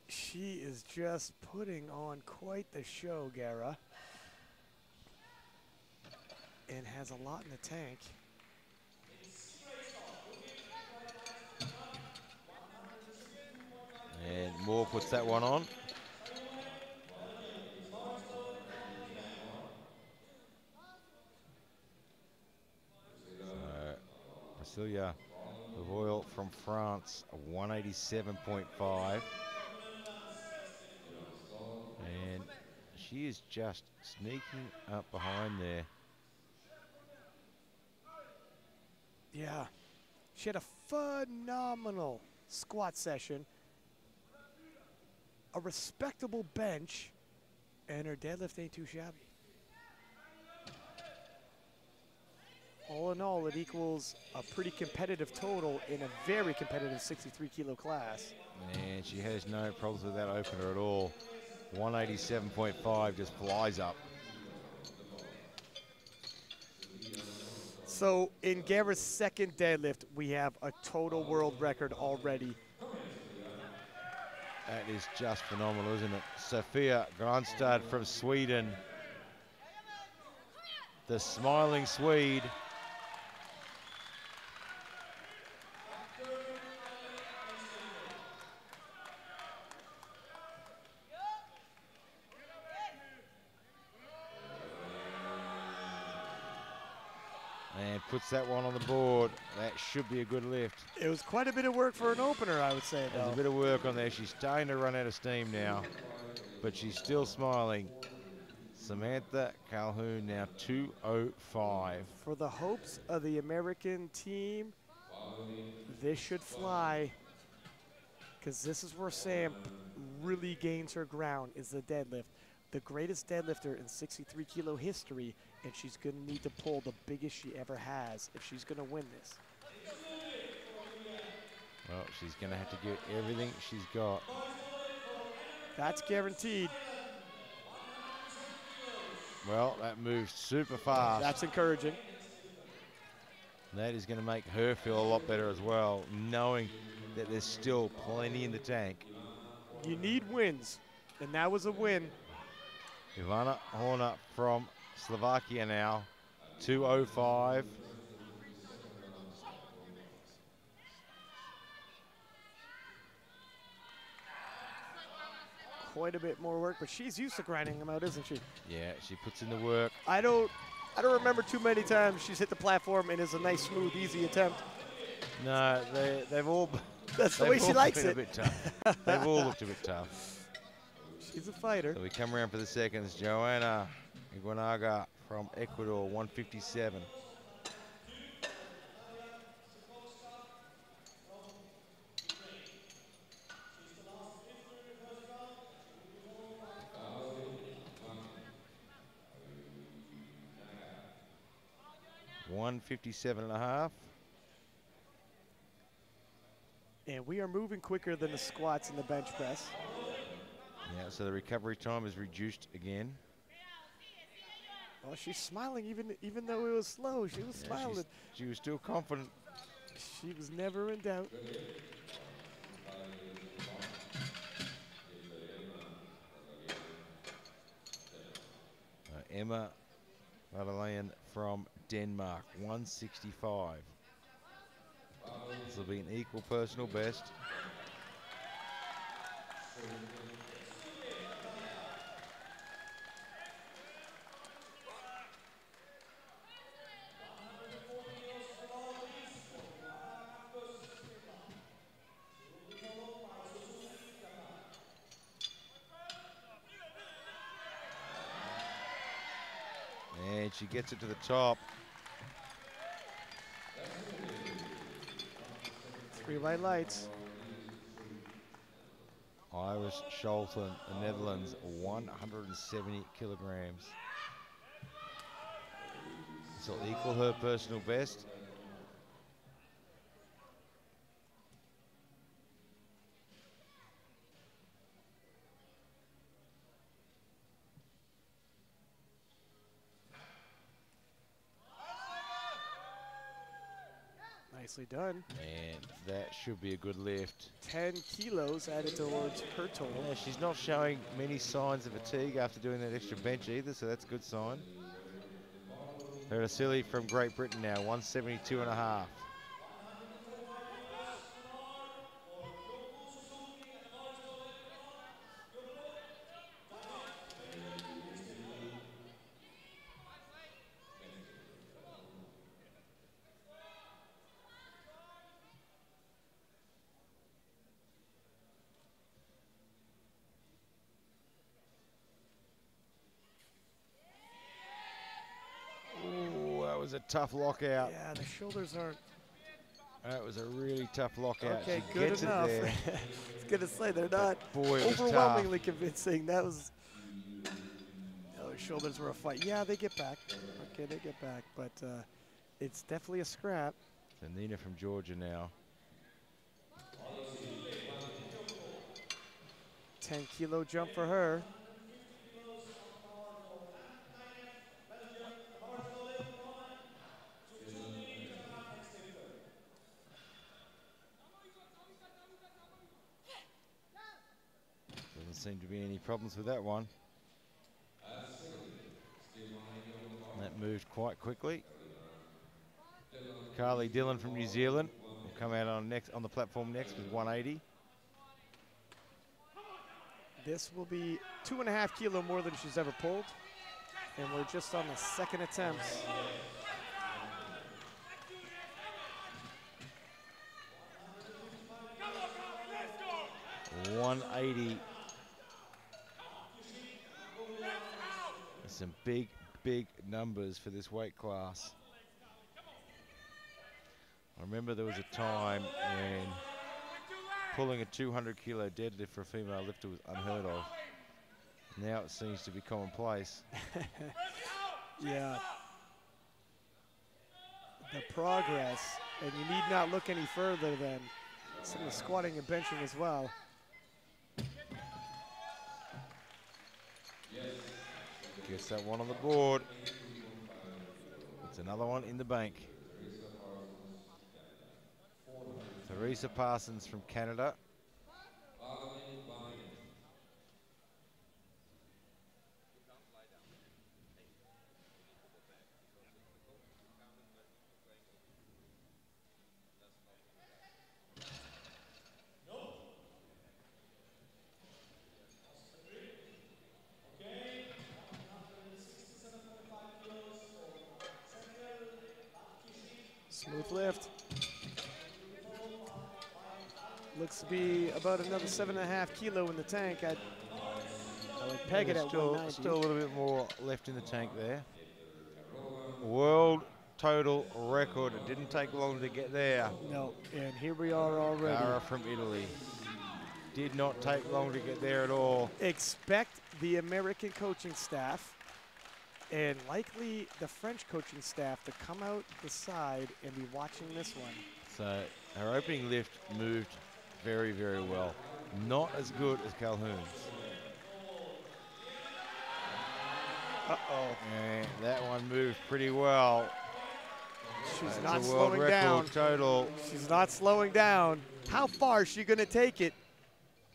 S2: She is just putting on quite the show, Gara. And has a lot in the tank.
S1: And Moore puts that one on. Priscilla Royal from France, a 187.5. And she is just sneaking up behind there.
S2: Yeah. She had a phenomenal squat session, a respectable bench, and her deadlift ain't too shabby. All in all, it equals a pretty competitive total in a very competitive 63 kilo class.
S1: And she has no problems with that opener at all. 187.5 just flies up.
S2: So in Gara's second deadlift, we have a total world record already.
S1: That is just phenomenal, isn't it? Sofia Grande from Sweden. The smiling Swede. And puts that one on the board. That should be a good lift.
S2: It was quite a bit of work for an opener, I would say, though.
S1: There's a bit of work on there. She's starting to run out of steam now, but she's still smiling. Samantha Calhoun now 205.
S2: For the hopes of the American team, this should fly, because this is where Sam really gains her ground, is the deadlift. The greatest deadlifter in 63 kilo history, and she's going to need to pull the biggest she ever has if she's going to win this.
S1: Well, she's going to have to give everything she's got.
S2: That's guaranteed.
S1: Well, that moves super fast.
S2: That's encouraging.
S1: That is going to make her feel a lot better as well, knowing that there's still plenty in the tank.
S2: You need wins, and that was a win.
S1: Ivana Horner from Slovakia now, 2:05.
S2: Quite a bit more work, but she's used to grinding them out, isn't she?
S1: Yeah, she puts in the work.
S2: I don't remember too many times she's hit the platform and is a nice, smooth, easy attempt.
S1: No, they've all.
S2: That's the way she likes
S1: been
S2: it.
S1: A bit tough. They've all looked a bit tough.
S2: She's a fighter.
S1: So we come around for the seconds. Joanna Iguanaga from Ecuador, 157. $157.5.
S2: And we are moving quicker than the squats and the bench press.
S1: Yeah, so the recovery time is reduced again.
S2: Well, she's smiling even though it was slow. She was smiling.
S1: She was still confident.
S2: She was never in doubt.
S1: Emma Madeline from Denmark, 165. This will be an equal personal best. And she gets it to the top.
S2: Three white lights.
S1: Iris Shelton, the Netherlands, 170 kilograms. This will equal her personal best.
S2: Nicely done.
S1: And that should be a good lift.
S2: 10 kilos added towards her total.
S1: Yeah, she's not showing many signs of fatigue after doing that extra bench either, so that's a good sign. Herasili from Great Britain now, 172.5. A tough lockout.
S2: Yeah, the shoulders aren't.
S1: That was a really tough lockout.
S2: Okay,
S1: she
S2: good
S1: gets
S2: enough.
S1: It there.
S2: I was gonna say they're not
S1: boy,
S2: overwhelmingly convincing. That was. Oh, shoulders were a fight. Yeah, they get back. Okay, they get back, but it's definitely a scrap.
S1: So Nina from Georgia now.
S2: 10-kilo jump for her.
S1: Seem to be any problems with that one. That moved quite quickly. Carly Dillon from New Zealand will come out on the platform next with 180.
S2: This will be 2.5 kilo more than she's ever pulled, and we're just on the second attempt.
S1: $180. Some big numbers for this weight class. I remember there was a time when pulling a 200-kilo deadlift for a female lifter was unheard of. Now it seems to be commonplace.
S2: Yeah. The progress, and you need not look any further than some of the squatting and benching as well.
S1: Gets that one on the board. It's another one in the bank. Theresa Parsons from Canada.
S2: be about another 7.5 kilo in the tank. I would peg it
S1: There's
S2: at
S1: still,
S2: 190.
S1: still a little bit more left in the tank there. World total record. It didn't take long to get there.
S2: No, and here we are already.
S1: Cara from Italy. Did not take long to get there at all.
S2: Expect the American coaching staff and likely the French coaching staff to come out the side and be watching this one.
S1: So her opening lift moved very, very well. Not as good as Calhoun's.
S2: Uh-oh.
S1: And that one moved pretty well.
S2: She's
S1: That's
S2: not
S1: a world
S2: slowing
S1: record
S2: down.
S1: total.
S2: She's not slowing down. How far is she going to take it?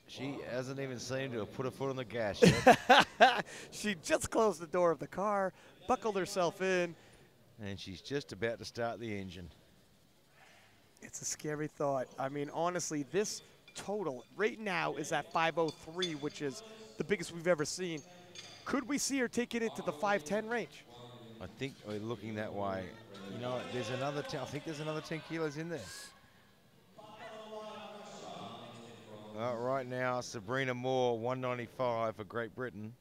S1: She hasn't even seemed to have put a foot on the gas yet.
S2: She just closed the door of the car, buckled herself in.
S1: And she's just about to start the engine.
S2: It's a scary thought. I mean, honestly, this total right now is at 503, which is the biggest we've ever seen. Could we see her take it into the 510 range?
S1: I think we're looking that way. You know, there's another 10, I think there's another 10 kilos in there. Right now, Sabrina Moore, 195 for Great Britain.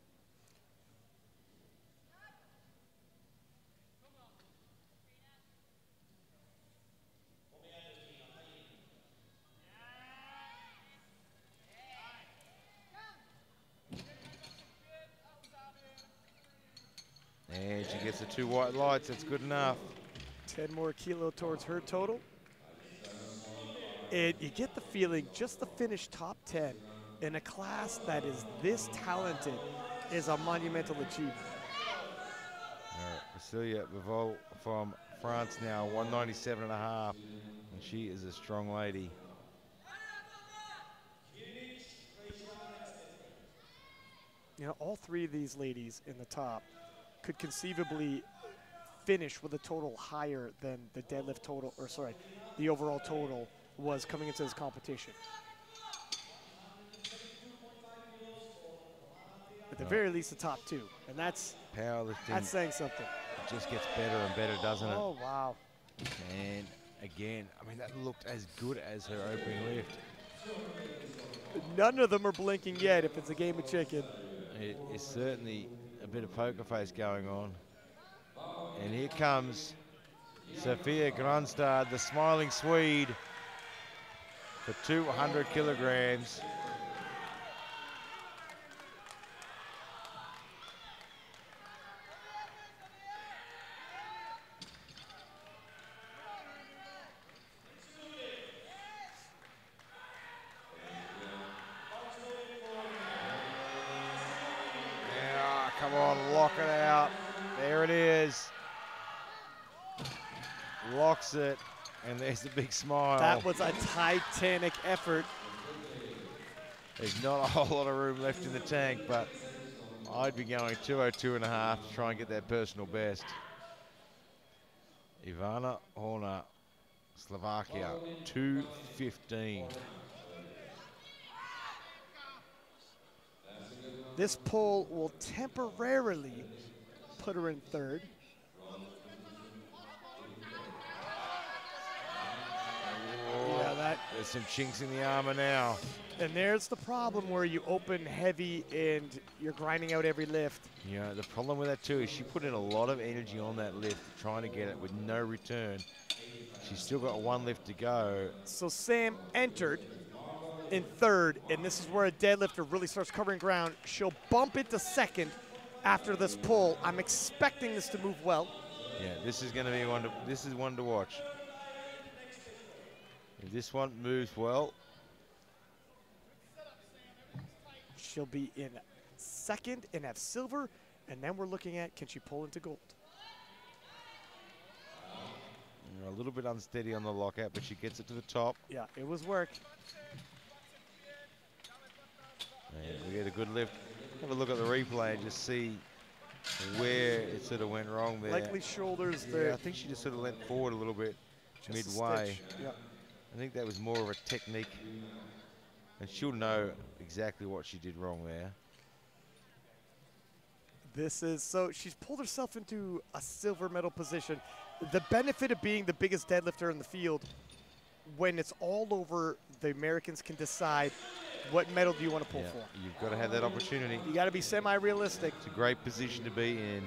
S1: And she gets the 2 white lights. That's good enough.
S2: 10 more kilo towards her total. And you get the feeling just the finish top 10 in a class that is this talented is a monumental achievement.
S1: All right, Cecilia Bivol from France now, 197.5. And she is a strong lady.
S2: You know, all three of these ladies in the top could conceivably finish with a total higher than the deadlift total, or sorry, the overall total was coming into this competition. At the very least, the top 2, and that's saying something.
S1: It just gets better and better, doesn't it?
S2: Oh, wow.
S1: And again, I mean, that looked as good as her opening lift.
S2: None of them are blinking yet if it's a game of chicken.
S1: It is certainly a bit of poker face going on. And here comes Sofia Grande, the smiling Swede, for 200 kilograms. Yeah, come on, lock it out. There it is. Locks it, and there's the big smile.
S2: That was a titanic effort.
S1: There's not a whole lot of room left in the tank, but I'd be going 202.5 to try and get that personal best. Ivana Horner, Slovakia, 215.
S2: This poll will temporarily put her in third.
S1: There's some chinks in the armor now.
S2: And there's the problem where you open heavy and you're grinding out every lift.
S1: Yeah, the problem with that too is she put in a lot of energy on that lift, trying to get it with no return. She's still got 1 lift to go.
S2: So Sam entered in third, and this is where a deadlifter really starts covering ground. She'll bump into second after this pull. I'm expecting this to move well.
S1: Yeah, this is going to be one to watch. If this one moves well,
S2: she'll be in second and have silver, and then we're looking at, can she pull into gold?
S1: a little bit unsteady on the lockout, but she gets it to the top.
S2: Yeah, it was work.
S1: And we get a good lift. Have a look at the replay and just see where it sort of went wrong there.
S2: Likely shoulders
S1: yeah,
S2: there.
S1: I think she just sort of leant forward a little bit
S2: Just
S1: midway.
S2: Yeah.
S1: I think that was more of a technique. And she'll know exactly what she did wrong there.
S2: This is, so she's pulled herself into a silver medal position. The benefit of being the biggest deadlifter in the field when it's all over, the Americans can decide what medal do you want to pull for.
S1: You've got to have that opportunity.
S2: You got to be semi-realistic.
S1: It's a great position to be in.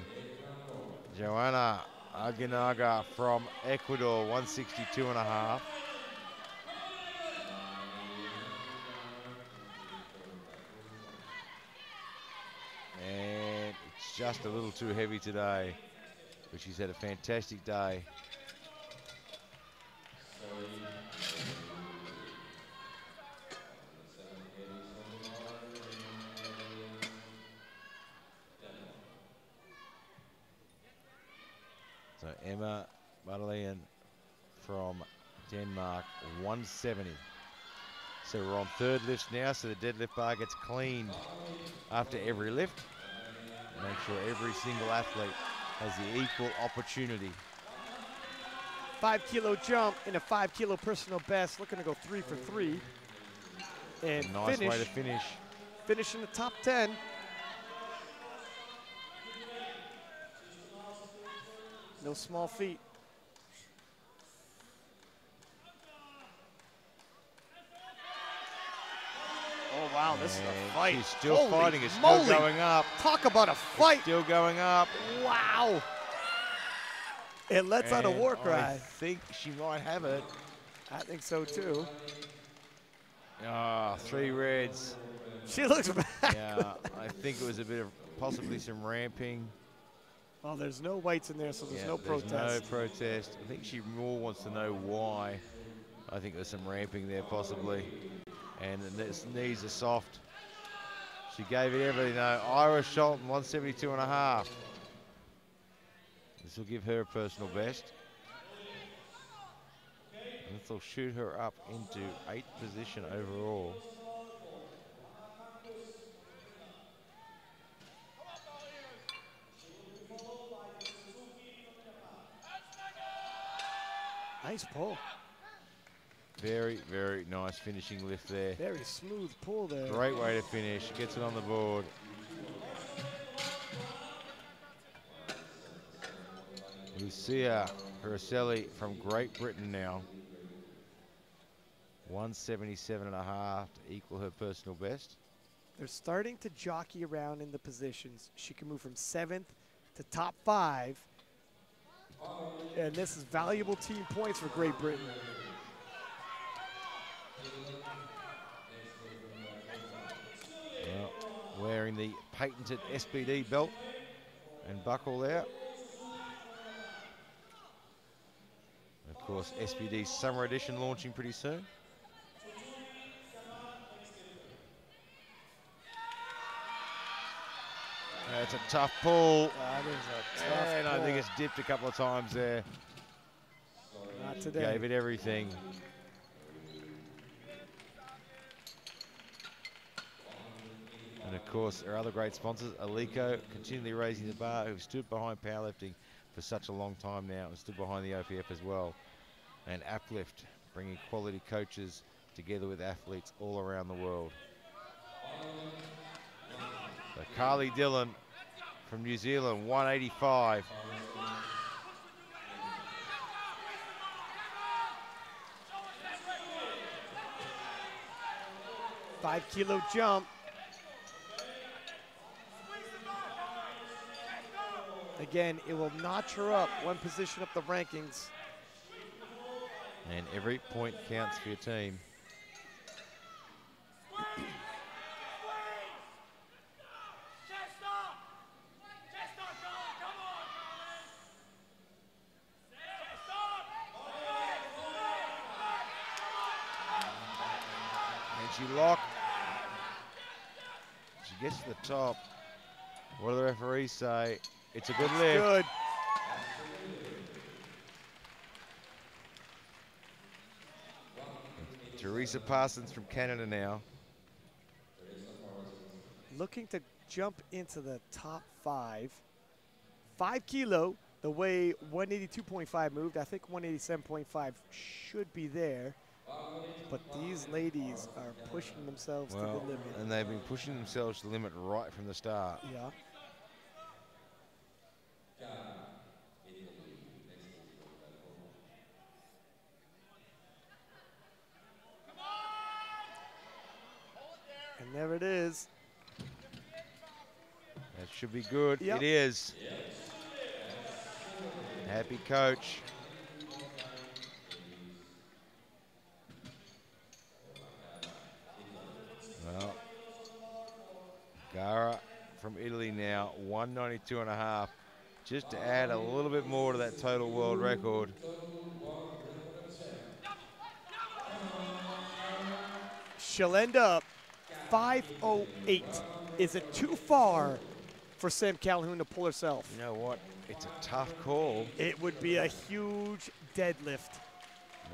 S1: Joanna Aguinaga from Ecuador, 162.5. And it's just a little too heavy today, but she's had a fantastic day. So Emma Madeline from Denmark, 170. So we're on third lifts now, so the deadlift bar gets cleaned after every lift. Make sure every single athlete has the equal opportunity.
S2: 5 kilo jump in a 5 kilo personal best, looking to go 3 for 3. And
S1: Nice way to finish.
S2: Finish in the top 10. No small feat. Oh, wow, this is a fight.
S1: She's still
S2: Holy
S1: fighting. It's
S2: moly.
S1: still going up.
S2: Talk about a fight.
S1: It's still going up.
S2: Wow. It lets out a war cry.
S1: I think she might have it.
S2: I think so, too.
S1: Ah, 3 reds.
S2: She looks bad.
S1: Yeah, I think it was a bit of possibly some ramping.
S2: Oh, there's no whites in there, so there's no protest.
S1: There's no protest. I think she more wants to know why. I think there's some ramping there possibly. And the knees are soft. She gave it everything though. Ira Shelton, 172.5. This will give her a personal best. And this will shoot her up into 8th position overall.
S2: Nice pull.
S1: Very, very nice finishing lift there.
S2: Very smooth pull there.
S1: Great way to finish. Gets it on the board. Lucia Haraselli from Great Britain now. 177.5 to equal her personal best.
S2: They're starting to jockey around in the positions. She can move from 7th to top 5. And this is valuable team points for Great Britain.
S1: Well, wearing the patented SBD belt and buckle there. Of course, SBD Summer Edition launching pretty soon. That's a tough pull.
S2: That is a tough
S1: And I
S2: pull.
S1: think it's dipped a couple of times there.
S2: Not today.
S1: Gave it everything. And of course, our other great sponsors, Alico, continually raising the bar, who've stood behind powerlifting for such a long time now and stood behind the OPF as well. And Uplift, bringing quality coaches together with athletes all around the world. So Carly Dillon from New Zealand, 185.
S2: Five kilo jump. Again, it will notch her up one position up the rankings.
S1: And every point counts for your team. And she locked. She gets to the top. What do the referees say? It's a good lift.
S2: Good.
S1: Theresa Parsons from Canada now.
S2: Looking to jump into the top 5. 5 kilo, the way 182.5 moved. I think 187.5 should be there. But these ladies are pushing themselves to the limit.
S1: And they've been pushing themselves to the limit right from the start.
S2: Yeah. And there it is.
S1: That should be good.
S2: Yep.
S1: It is. Happy coach. Well, Gara from Italy now, 192.5. Just to add a little bit more to that total world record.
S2: She'll end up 5:08. Is it too far for Sam Calhoun to pull herself?
S1: You know what? It's a tough call.
S2: It would be a huge deadlift.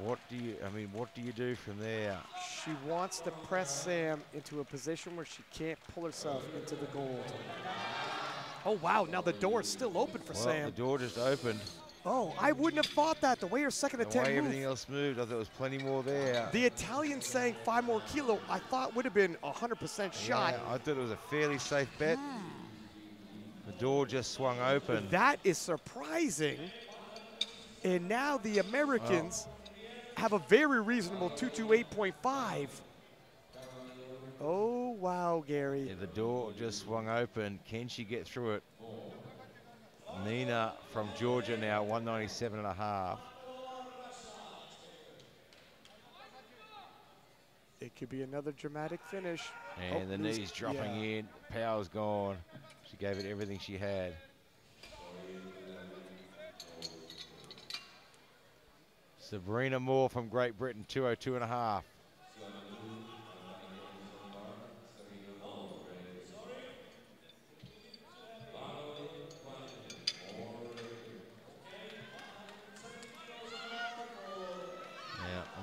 S1: What do you do from there?
S2: She wants to press Sam into a position where she can't pull herself into the gold. Oh, wow. Now the door is still open for Sam.
S1: The door just opened.
S2: Oh, I wouldn't have thought that. The way her second
S1: The
S2: attempt
S1: way
S2: moved.
S1: everything else moved, I thought there was plenty more there.
S2: The Italian saying 5 more kilo, I thought would have been 100% shot.
S1: Yeah, I thought it was a fairly safe bet. The door just swung open.
S2: That is surprising. And now the Americans have a very reasonable 228.5. Oh, wow, Gary.
S1: Yeah, the door just swung open. Can she get through it? Nina from Georgia now, 197.5.
S2: It could be another dramatic finish.
S1: And the knees dropping in. Power's gone. She gave it everything she had. Sabrina Moore from Great Britain, 202.5.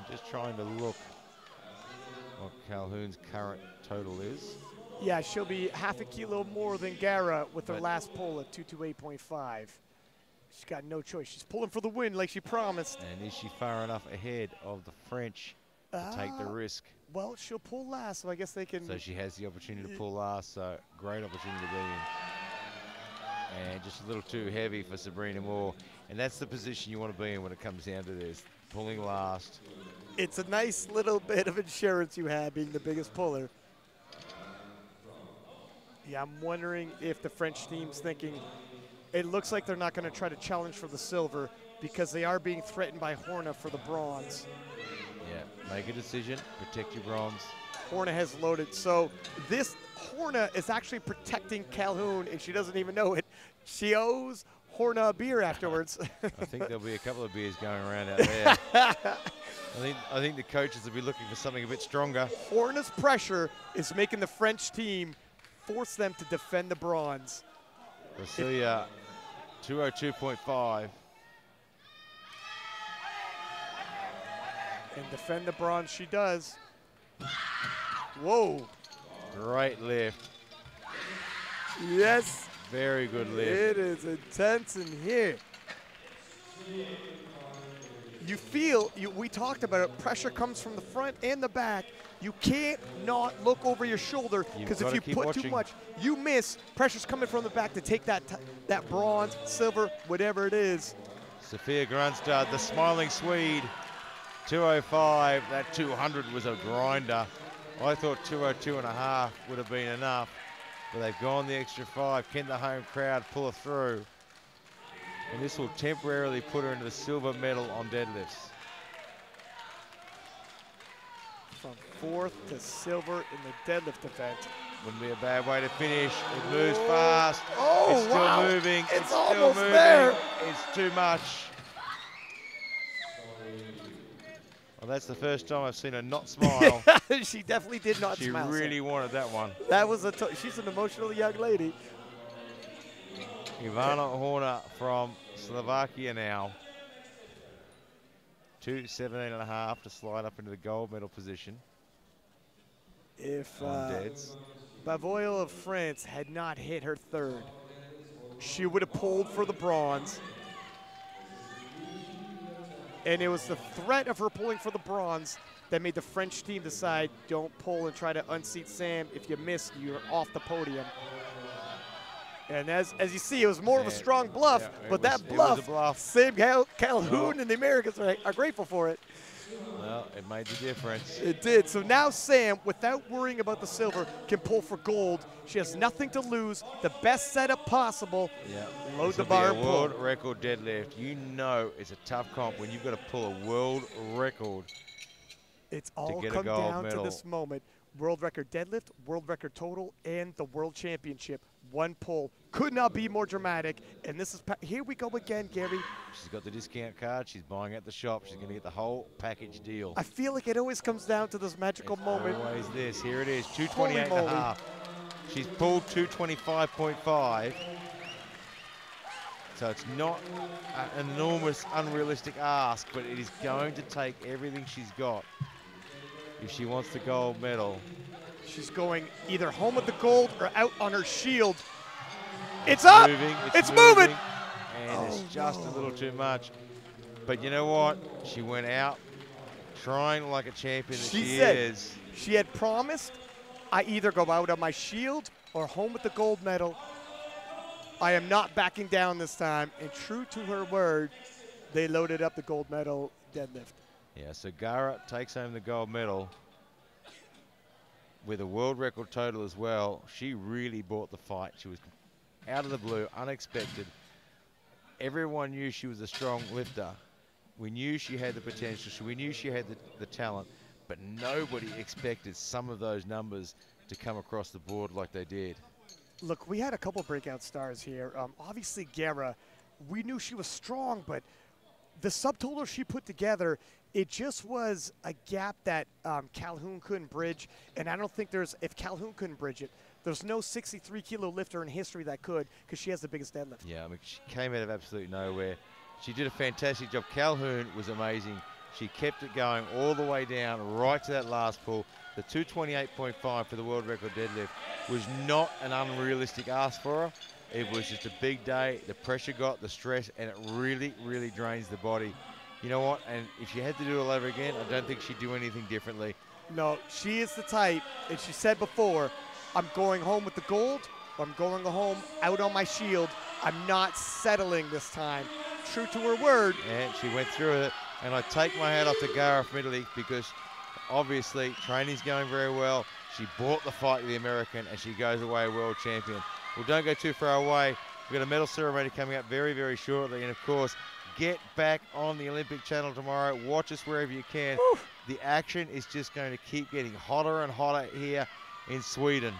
S1: Just trying to look what Calhoun's current total is.
S2: Yeah, she'll be half a kilo more than Gara with her last pull at 228.5. She's got no choice. She's pulling for the win like she promised.
S1: And is she far enough ahead of the French to take the risk?
S2: Well, she'll pull last, so I guess they can.
S1: So she has the opportunity to pull last, so great opportunity to be in. And just a little too heavy for Sabrina Moore. And that's the position you want to be in when it comes down to this, pulling last.
S2: It's a nice little bit of insurance you have being the biggest puller. Yeah, I'm wondering if the French team's thinking, it looks like they're not going to try to challenge for the silver because they are being threatened by Horna for the bronze.
S1: Yeah, make a decision, protect your bronze.
S2: Horna has loaded, so this Horna is actually protecting Calhoun, and she doesn't even know it. She owes Horna a beer afterwards.
S1: I think there'll be a couple of beers going around out there. I think the coaches will be looking for something a bit stronger.
S2: Horna's pressure is making the French team force them to defend the bronze.
S1: Brasilia, 202.5.
S2: And defend the bronze she does. Whoa.
S1: Great lift.
S2: Yes.
S1: Very good lift.
S2: It is intense in here. You feel, we talked about it, pressure comes from the front and the back. You can't not look over your shoulder because if you put too much, you miss. Pressure's coming from the back to take that bronze, silver, whatever it is.
S1: Sofia Grande, the smiling Swede, 205. That 200 was a grinder. I thought 202.5 would have been enough, but they've gone the extra 5. Can the home crowd pull her through? And this will temporarily put her into the silver medal on deadlifts.
S2: From 4th to silver in the deadlift event.
S1: Wouldn't be a bad way to finish. It moves fast.
S2: Oh,
S1: it's still moving.
S2: It's
S1: still
S2: almost
S1: moving.
S2: there.
S1: It's too much. Well, that's the first time I've seen her not smile.
S2: She definitely did not smile.
S1: She really wanted that one.
S2: That was she's an emotional young lady.
S1: Ivana Horna from Slovakia now. 217.5 to slide up into the gold medal position.
S2: If
S1: Deads.
S2: Bavoil of France had not hit her 3rd, she would have pulled for the bronze. And it was the threat of her pulling for the bronze that made the French team decide, don't pull and try to unseat Sam. If you miss, you're off the podium. And as you see, it was more of a strong bluff, but that bluff, Sam Calhoun and the Americans are grateful for it.
S1: Well, it made the difference.
S2: It did. So now Sam, without worrying about the silver, can pull for gold. She has nothing to lose. The best setup possible.
S1: Yeah.
S2: Load the
S1: This'll
S2: bar
S1: be
S2: and
S1: a
S2: pull.
S1: world record deadlift. You know it's a tough comp when you've got to pull a world record.
S2: It's all
S1: get a
S2: come
S1: gold
S2: down
S1: medal.
S2: to this moment. World record deadlift, world record total, and the world championship. One pull. Could not be more dramatic. And this is, here we go again, Gary.
S1: She's got the discount card. She's buying at the shop. She's going to get the whole package deal.
S2: I feel like it always comes down to this magical moment.
S1: Always this. Here it is,
S2: Holy
S1: 228 and a
S2: moly.
S1: half. She's pulled 225.5. So it's not an enormous, unrealistic ask, but it is going to take everything she's got if she wants the gold medal.
S2: She's going either home with the gold or out on her shield. It's up!
S1: Moving,
S2: It's moving!
S1: And it's just a little too much. But you know what? She went out trying like a champion that she is.
S2: She had promised, I either go out on my shield or home with the gold medal. I am not backing down this time. And true to her word, they loaded up the gold medal deadlift.
S1: Yeah, so Gara takes home the gold medal with a world record total as well. She really bought the fight. She was out of the blue, unexpected. Everyone knew she was a strong lifter. We knew she had the potential. We knew she had the talent, but nobody expected some of those numbers to come across the board like they did.
S2: Look, we had a couple breakout stars here. Obviously, Gara, we knew she was strong, but the subtotal she put together, it just was a gap that Calhoun couldn't bridge. And I don't think if Calhoun couldn't bridge it, there's no 63-kilo lifter in history that could, because she has the biggest deadlift.
S1: Yeah, I mean, she came out of absolutely nowhere. She did a fantastic job. Calhoun was amazing. She kept it going all the way down, right to that last pull. The 228.5 for the world record deadlift was not an unrealistic ask for her. It was just a big day. The pressure got, the stress, and it really, really drains the body. You know what? And if she had to do it all over again, I don't think she'd do anything differently.
S2: No, she is the type, and she said before, I'm going home with the gold, or I'm going home out on my shield. I'm not settling this time. True to her word.
S1: And she went through it. And I take my hat off to Gara from Italy, because obviously training's going very well. She bought the fight with the American, and she goes away world champion. Well, don't go too far away. We've got a medal ceremony coming up very, very shortly. And of course, get back on the Olympic channel tomorrow. Watch us wherever you can.
S2: Woo.
S1: The action is just going to keep getting hotter and hotter here in Sweden.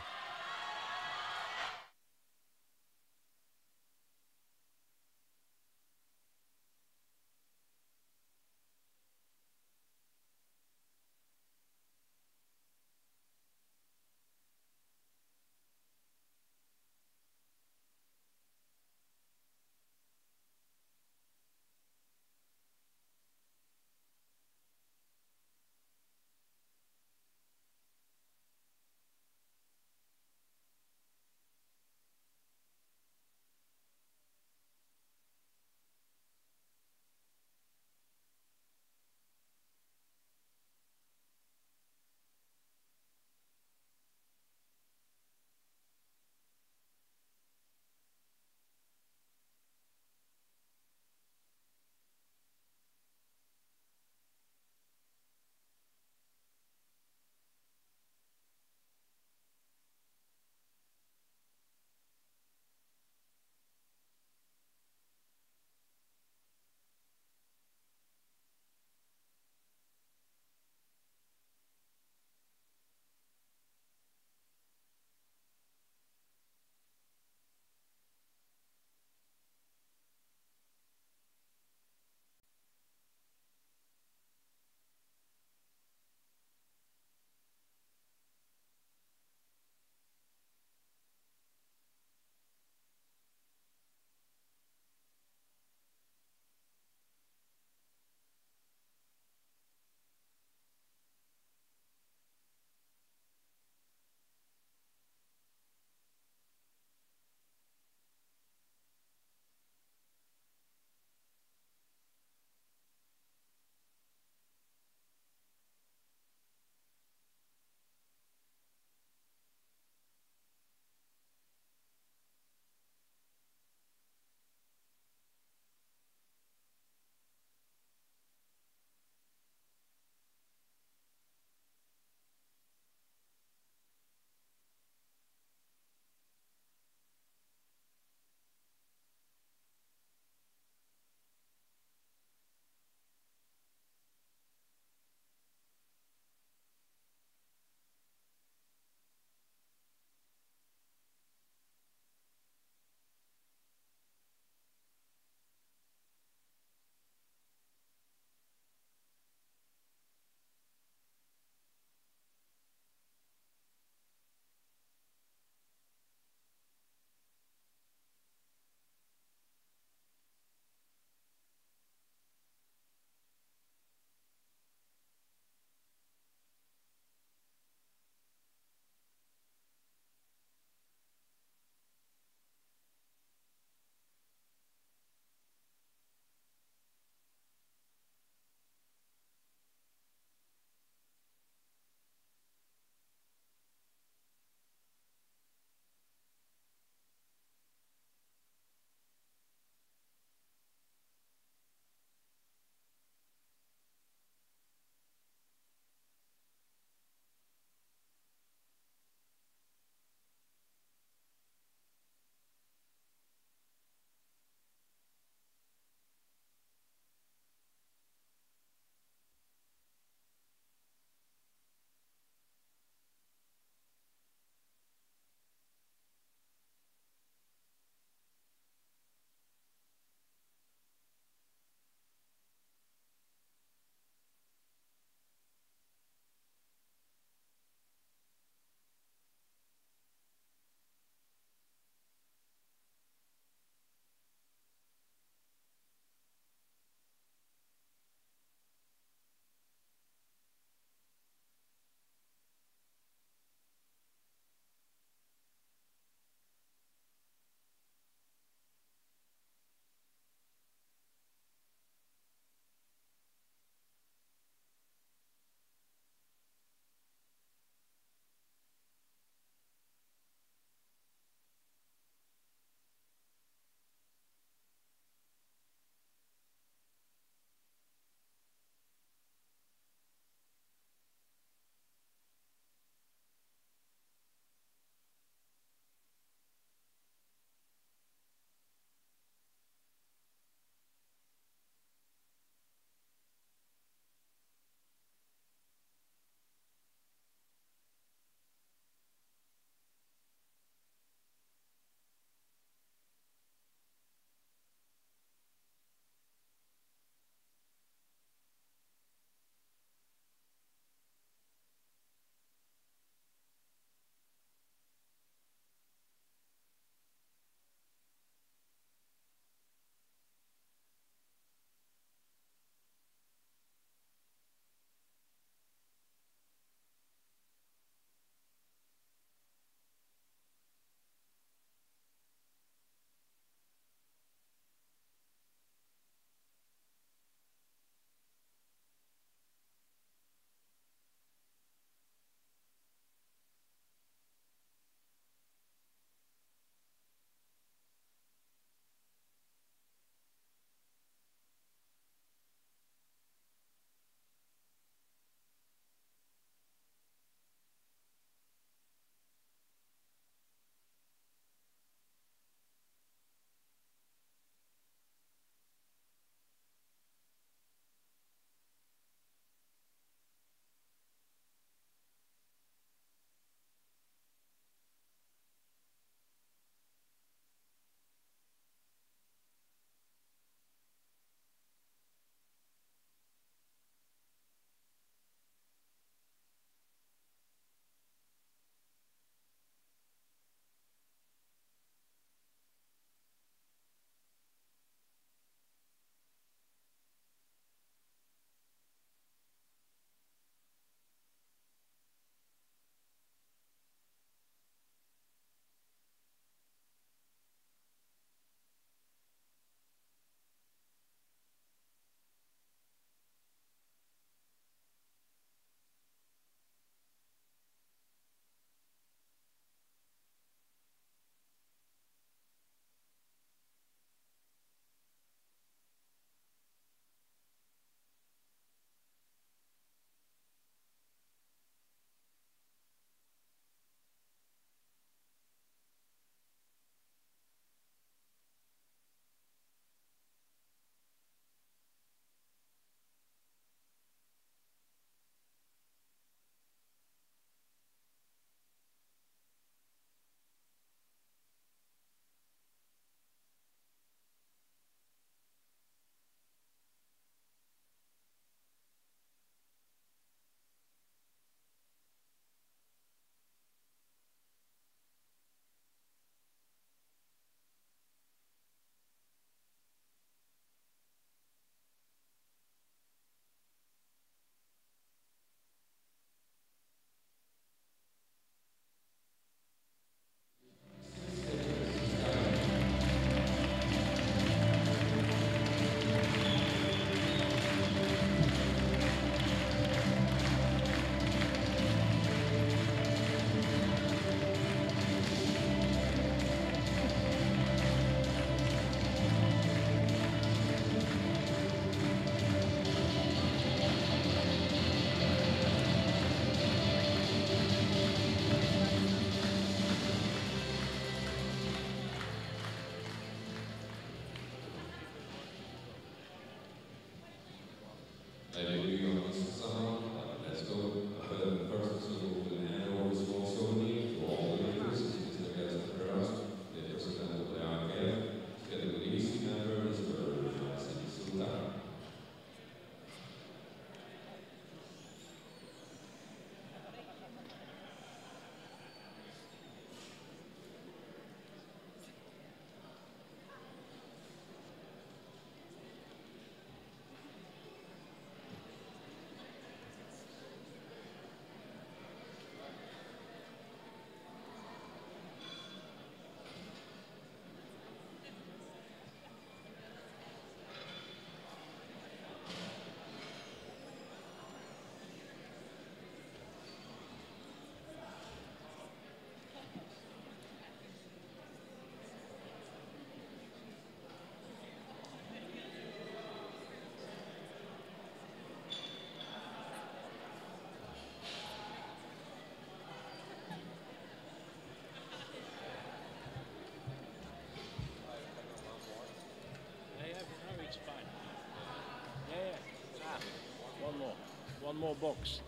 S4: more box.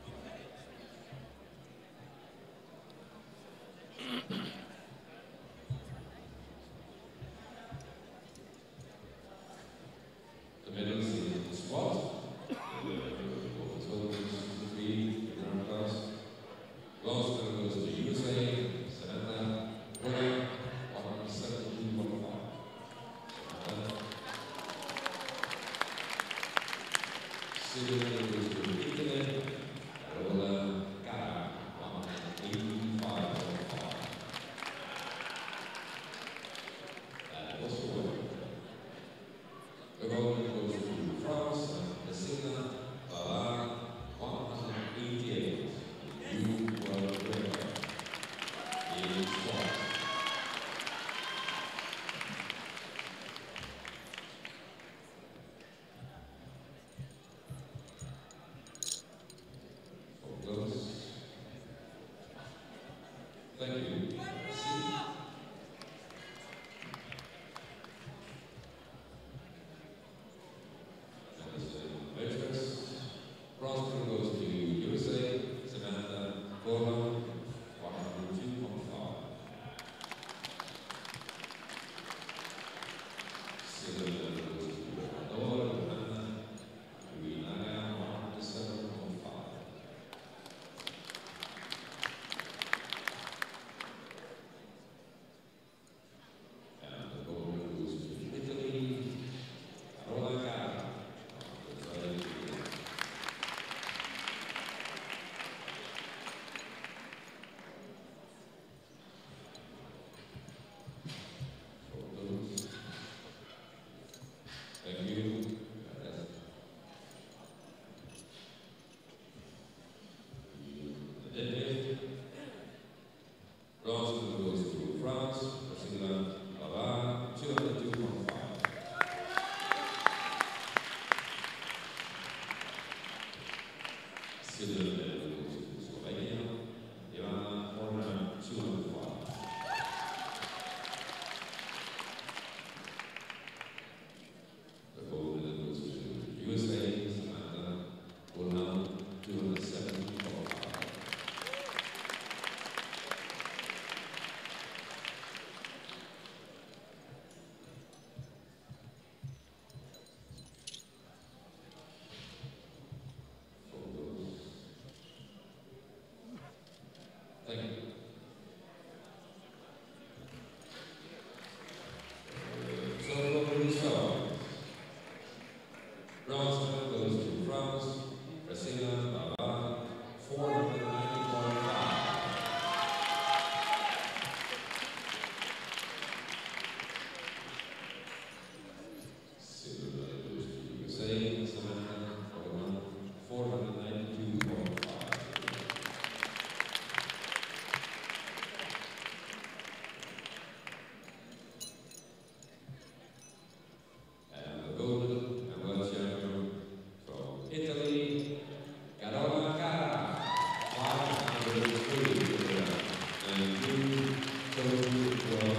S3: The medals in the squat, total 63 round class. Last medal goes to USA, Samantha Calhoun, 117.5. Silver medal goes to Italy, Gillan, 185.5. That was the winner. The gold medal goes to France and Theresa Parsons, 188. You were the winner. In squat. Close. Thank you. See. Bronze medal goes to USA, Samantha Calhoun, 102.5. Silver medal goes to Dillon, 107.5. And the gold medal goes to Italy, Carola. Thank you. The deadlift. Bronze medal goes to France, Brazil, 202.5. Silver medal goes to Slovenia, Ivana Horner, 205. The gold medal goes to USA, Samantha Calhoun, 270.5. Thank you. So, results. Bronze medal goes to France, Brazil, 490.5. Silver medal goes to USA, Samantha Calhoun, 492.5. And the gold medal and world champion from Italy, Carola, 503. And you, total